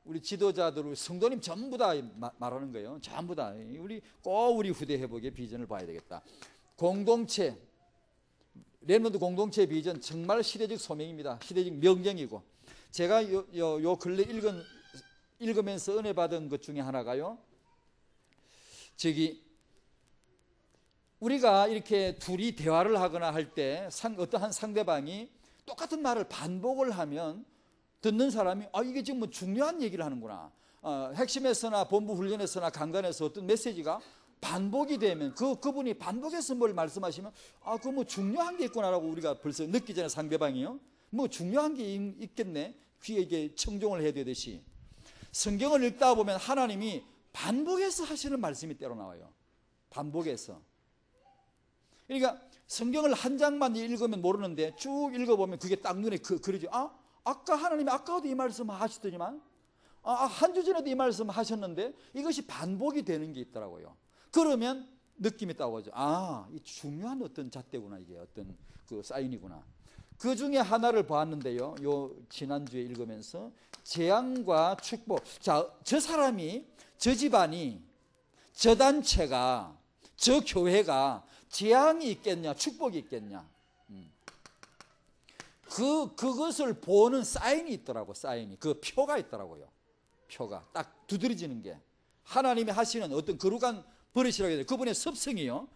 [SPEAKER 2] 우리 지도자들, 성도님 전부 다 말하는 거예요. 전부 다 우리 후대 회복의 비전을 봐야 되겠다. 공동체, 렘넌트 공동체 비전 정말 시대적 소명입니다. 시대적 명령이고 제가 요 근래 읽으면서 은혜 받은 것 중에 하나가요. 우리가 이렇게 둘이 대화를 하거나 할 때 어떠한 상대방이 똑같은 말을 반복을 하면 듣는 사람이 이게 지금 뭐 중요한 얘기를 하는구나. 핵심에서나 본부 훈련에서나 강단에서 어떤 메시지가 반복이 되면 그분이 반복해서 뭘 말씀하시면 그거 뭐 중요한 게 있구나라고 우리가 벌써 느끼잖아요. 상대방이요. 뭐 중요한 게 있겠네. 귀에 이게 청종을 해야 되듯이 성경을 읽다 보면 하나님이 반복해서 하시는 말씀이 때로 나와요. 반복해서. 그러니까 성경을 한 장만 읽으면 모르는데 쭉 읽어보면 그게 딱 눈에 그러죠. 아까 하나님이 아까도 이 말씀 하시더니만 한 주 전에도 이 말씀 하셨는데 이것이 반복이 되는 게 있더라고요. 그러면 느낌이 딱 오죠. 이 중요한 어떤 잣대구나. 이게 어떤 그 사인이구나. 그 중에 하나를 보았는데요. 요 지난주에 읽으면서 재앙과 축복. 저 사람이, 저 집안이, 저 단체가, 저 교회가 재앙이 있겠냐, 축복이 있겠냐. 그것을 보는 사인이 있더라고. 사인이. 그 표가 있더라고요. 표가 딱 두드러지는 게 하나님이 하시는 어떤 거룩한 버릇이라고 해야 돼요. 그분의 습성이요.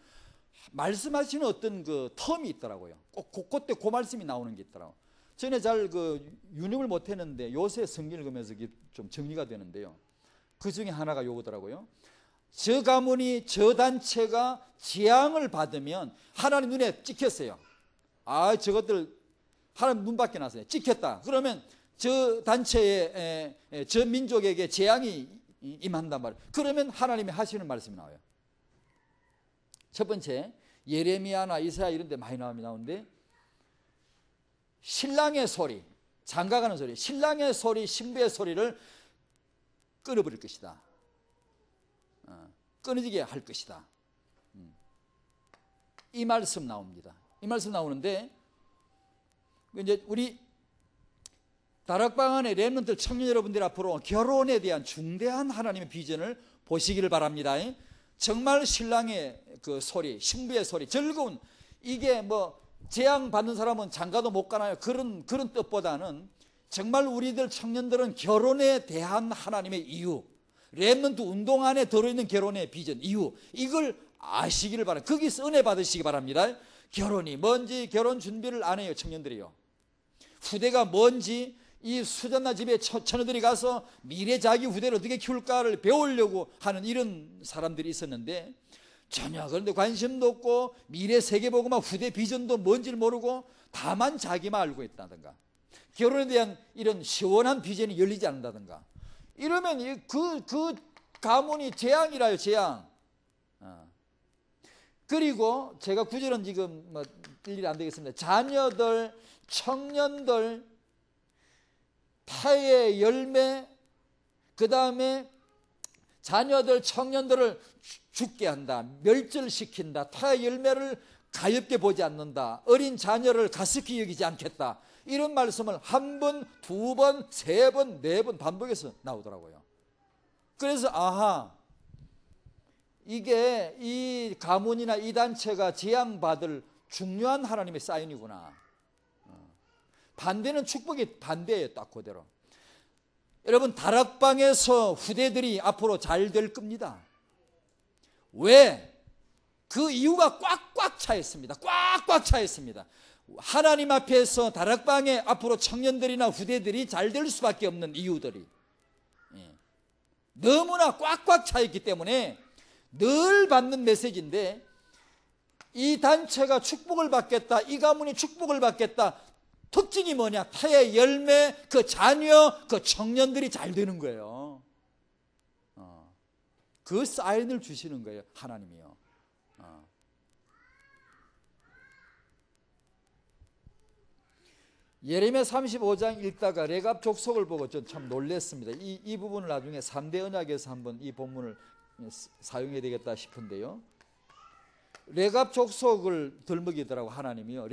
[SPEAKER 2] 말씀하시는 어떤 그 텀이 있더라고요. 꼭 그때 그 말씀이 나오는 게 있더라고요. 전에 잘 유념을 못했는데 요새 성경 읽으면서 좀 정리가 되는데요. 그 중에 하나가 요거더라고요. 저 가문이, 저 단체가 재앙을 받으면 하나님 눈에 찍혔어요. 저것들 하나님 눈 밖에 났어요. 찍혔다. 그러면 저 단체에, 저 민족에게 재앙이 임한단 말이에요. 그러면 하나님이 하시는 말씀이 나와요. 첫 번째, 예레미야나 이사야 이런 데 많이 나오는데 신랑의 소리, 장가가는 소리, 신랑의 소리, 신부의 소리를 끊어버릴 것이다. 끊어지게 할 것이다. 이 말씀 나옵니다. 이 말씀 나오는데 이제 우리 다락방 안에 렘넌트 청년 여러분들 앞으로 결혼에 대한 중대한 하나님의 비전을 보시기를 바랍니다. 정말 신랑의 그 소리, 신부의 소리, 즐거운, 이게 뭐 재앙 받는 사람은 장가도 못 가나요? 그런 뜻보다는 정말 우리들 청년들은 결혼에 대한 하나님의 이유, 렘넌트 운동 안에 들어있는 결혼의 비전, 이유, 이걸 아시기를 바랍니다. 거기서 은혜 받으시기 바랍니다. 결혼이 뭔지 결혼 준비를 안 해요, 청년들이요. 후대가 뭔지 이 수잔나 집에 처녀들이 가서 미래 자기 후대를 어떻게 키울까를 배우려고 하는 이런 사람들이 있었는데 전혀 그런데 관심도 없고 미래 세계보고만 후대 비전도 뭔지를 모르고 다만 자기만 알고 있다든가 결혼에 대한 이런 시원한 비전이 열리지 않는다든가 이러면 그 가문이 재앙이라요. 재앙. 그리고 제가 구절은 지금 뭐 일일이 안 되겠습니다. 자녀들, 청년들, 타의 열매, 그 다음에 자녀들, 청년들을 죽게 한다. 멸절시킨다. 타의 열매를 가엾게 보지 않는다. 어린 자녀를 가습게 여기지 않겠다. 이런 말씀을 한 번, 두 번, 세 번, 네 번 반복해서 나오더라고요. 그래서 이게 이 가문이나 이 단체가 재앙받을 중요한 하나님의 사인이구나. 반대는 축복이 반대예요. 딱 그대로. 여러분 다락방에서 후대들이 앞으로 잘 될 겁니다. 왜? 그 이유가 꽉꽉 차 있습니다. 꽉꽉 차 있습니다. 하나님 앞에서 다락방에 앞으로 청년들이나 후대들이 잘 될 수밖에 없는 이유들이 너무나 꽉꽉 차 있기 때문에 늘 받는 메시지인데 이 단체가 축복을 받겠다. 이 가문이 축복을 받겠다. 특징이 뭐냐? 타의 열매, 그 자녀, 그 청년들이 잘 되는 거예요. 그 사인을 주시는 거예요. 하나님이요. 예레미야 35장 읽다가 레갑 족속을 보고 전 참 놀랐습니다. 이 부분을 나중에 3대 언약에서 한번 이 본문을 사용해야 되겠다 싶은데요. 레갑 족속을 덜먹이더라고 하나님이요.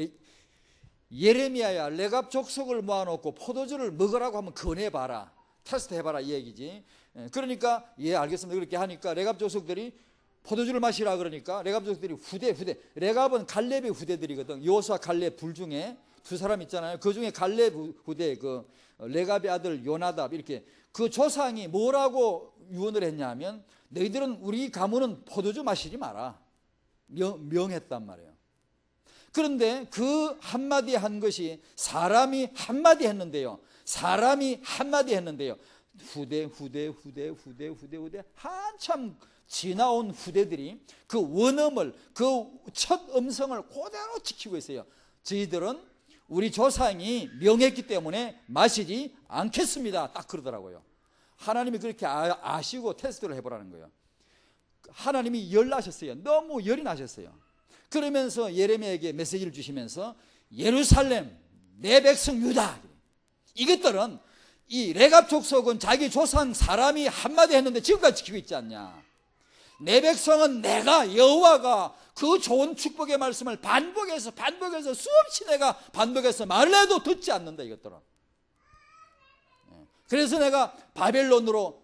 [SPEAKER 2] 예레미야야 레갑 족속을 모아놓고 포도주를 먹으라고 하면 권해봐라. 테스트 해봐라 이 얘기지. 그러니까 알겠습니다. 그렇게 하니까 레갑 족속들이 포도주를 마시라 그러니까 레갑 족속들이 후대 레갑은 갈렙의 후대들이거든. 요수와 갈렙 둘 중에 두 사람 있잖아요. 그 중에 갈렙 후대 레갑의 아들 요나답 이렇게 그 조상이 뭐라고 유언을 했냐면 너희들은 우리 가문은 포도주 마시지 마라 명했단 말이에요. 그런데 그 한마디 한 것이 사람이 한마디 했는데요. 후대 한참 지나온 후대들이 그 원음을 그 첫 음성을 그대로 지키고 있어요. 저희들은 우리 조상이 명했기 때문에 마시지 않겠습니다. 딱 그러더라고요. 하나님이 그렇게 아시고 테스트를 해보라는 거예요. 하나님이 열나셨어요. 너무 열이 나셨어요. 그러면서 예레미야에게 메시지를 주시면서 예루살렘 내 백성 유다 이것들은 이 레갑 족속은 자기 조상 사람이 한마디 했는데 지금까지 지키고 있지 않냐. 내 백성은 내가 여호와가 그 좋은 축복의 말씀을 반복해서 수없이 내가 반복해서 말을 해도 듣지 않는다 이것들은. 그래서 내가 바벨론으로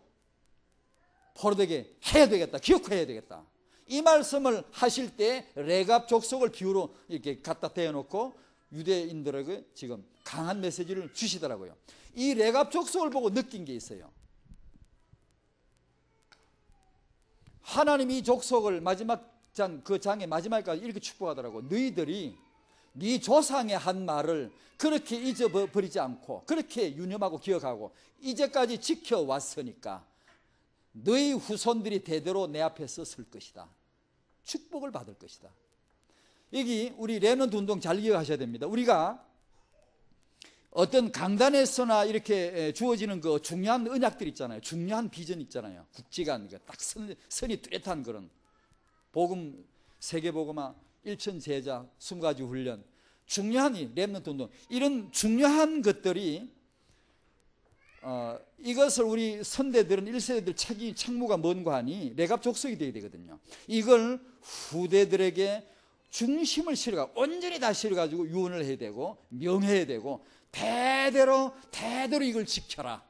[SPEAKER 2] 포로되게 해야 되겠다. 기억해야 되겠다. 이 말씀을 하실 때 레갑 족속을 비유로 이렇게 갖다 대어놓고 유대인들에게 지금 강한 메시지를 주시더라고요. 이 레갑 족속을 보고 느낀 게 있어요. 하나님이 이 족속을 마지막 그 장의 마지막까지 이렇게 축복하더라고. 너희들이 네 조상의 한 말을 그렇게 잊어버리지 않고 그렇게 유념하고 기억하고 이제까지 지켜왔으니까 너희 후손들이 대대로 내 앞에 섰을 것이다. 축복을 받을 것이다. 여기 우리 렘넌트 운동 잘 기억하셔야 됩니다. 우리가 어떤 강단에서나 이렇게 주어지는 그 중요한 언약들 있잖아요. 중요한 비전 있잖아요. 국지관, 딱 선이 뚜렷한 그런 복음, 세계복음화, 일천제자, 20가지 훈련, 중요한 이 렘넌트 운동, 이런 중요한 것들이 이것을 우리 선대들은 1세대들 책무가 뭔가 하니 레갑 족속이 되어야 되거든요. 이걸 후대들에게 중심을 실어가 온전히 다 실어가지고 유언을 해야 되고 명해야 되고 대대로 이걸 지켜라.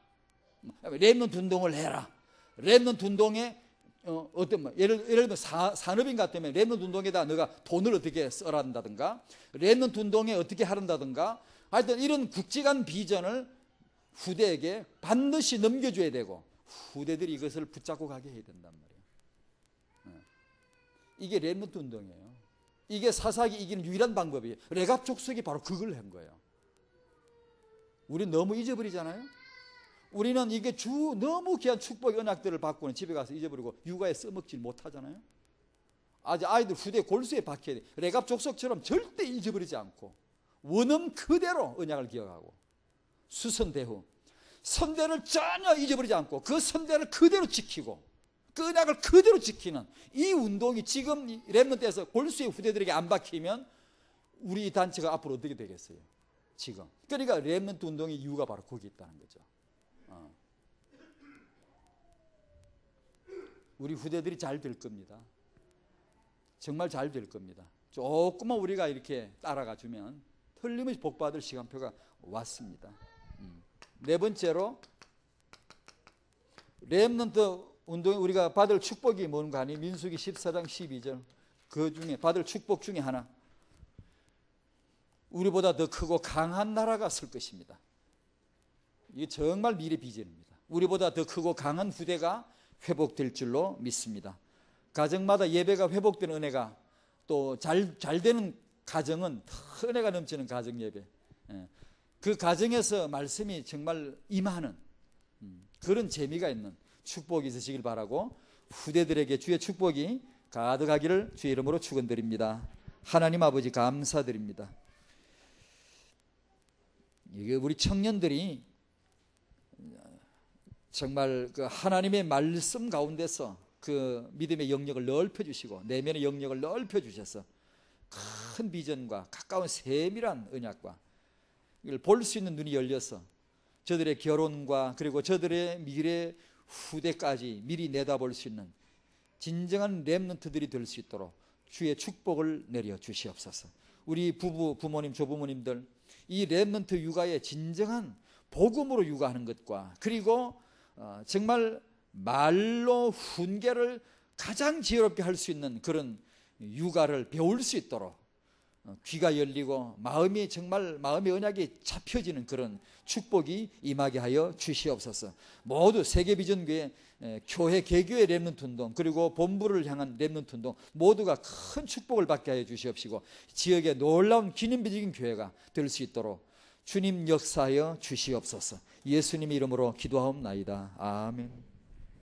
[SPEAKER 2] 렘넌트 운동을 해라. 렘넌트 운동에 예를 들면 산업인 같으면 렘넌트 운동에다 너가 돈을 어떻게 써란다든가 렘넌트 운동에 어떻게 하란다든가 하여튼 이런 굵직한 비전을 후대에게 반드시 넘겨줘야 되고 후대들이 이것을 붙잡고 가게 해야 된단 말이에요. 이게 렘넌트 운동이에요. 이게 사사기 이기는 유일한 방법이에요. 레갑 족속이 바로 그걸 한 거예요. 우리 너무 잊어버리잖아요. 우리는 이게 너무 귀한 축복의 언약들을 받고는 집에 가서 잊어버리고 육아에 써먹지 못하잖아요. 아이들 후대 골수에 박혀야 돼. 레갑 족속처럼 절대 잊어버리지 않고 원음 그대로 언약을 기억하고 수선대후 선대를 전혀 잊어버리지 않고 그 선대를 그대로 지키고 그 언약을 그대로 지키는 이 운동이 지금 렘넌트에서 골수의 후대들에게 안 박히면 우리 단체가 앞으로 어떻게 되겠어요? 지금. 그러니까 렘넌트 운동의 이유가 바로 거기 있다는 거죠. 우리 후대들이 잘 될 겁니다. 정말 잘 될 겁니다. 조금만 우리가 이렇게 따라가 주면 틀림없이 복받을 시간표가 왔습니다. 네 번째로 렘넌트 운동에 우리가 받을 축복이 뭔가 하니 민수기 14장 12절 그 중에 받을 축복 중에 하나 우리보다 더 크고 강한 나라가 설 것입니다. 이게 정말 미래 비전입니다. 우리보다 더 크고 강한 후대가 회복될 줄로 믿습니다. 가정마다 예배가 회복되는 은혜가 또 잘 되는 가정은 더 은혜가 넘치는 가정 예배, 그 가정에서 말씀이 정말 임하는 그런 재미가 있는 축복이 있으시길 바라고 후대들에게 주의 축복이 가득하기를 주의 이름으로 축원드립니다. 하나님 아버지 감사드립니다. 이게 우리 청년들이 정말 그 하나님의 말씀 가운데서 그 믿음의 영역을 넓혀주시고 내면의 영역을 넓혀주셔서 큰 비전과 가까운 세밀한 언약과 이걸 볼 수 있는 눈이 열려서 저들의 결혼과 그리고 저들의 미래 후대까지 미리 내다볼 수 있는 진정한 렘넌트들이 될 수 있도록 주의 축복을 내려 주시옵소서. 우리 부모님, 조부모님들 이 렘넌트 육아의 진정한 복음으로 육아하는 것과 그리고 정말 말로 훈계를 가장 지혜롭게 할 수 있는 그런 육아를 배울 수 있도록 귀가 열리고 마음이 정말 마음의 언약이 잡혀지는 그런 축복이 임하게 하여 주시옵소서. 모두 세계비전교회 교회 개교의 렘넌트 운동 그리고 본부를 향한 렘넌트 운동 모두가 큰 축복을 받게 하여 주시옵시고 지역에 놀라운 기념비적인 교회가 될 수 있도록 주님 역사하여 주시옵소서. 예수님 이름으로 기도하옵나이다. 아멘.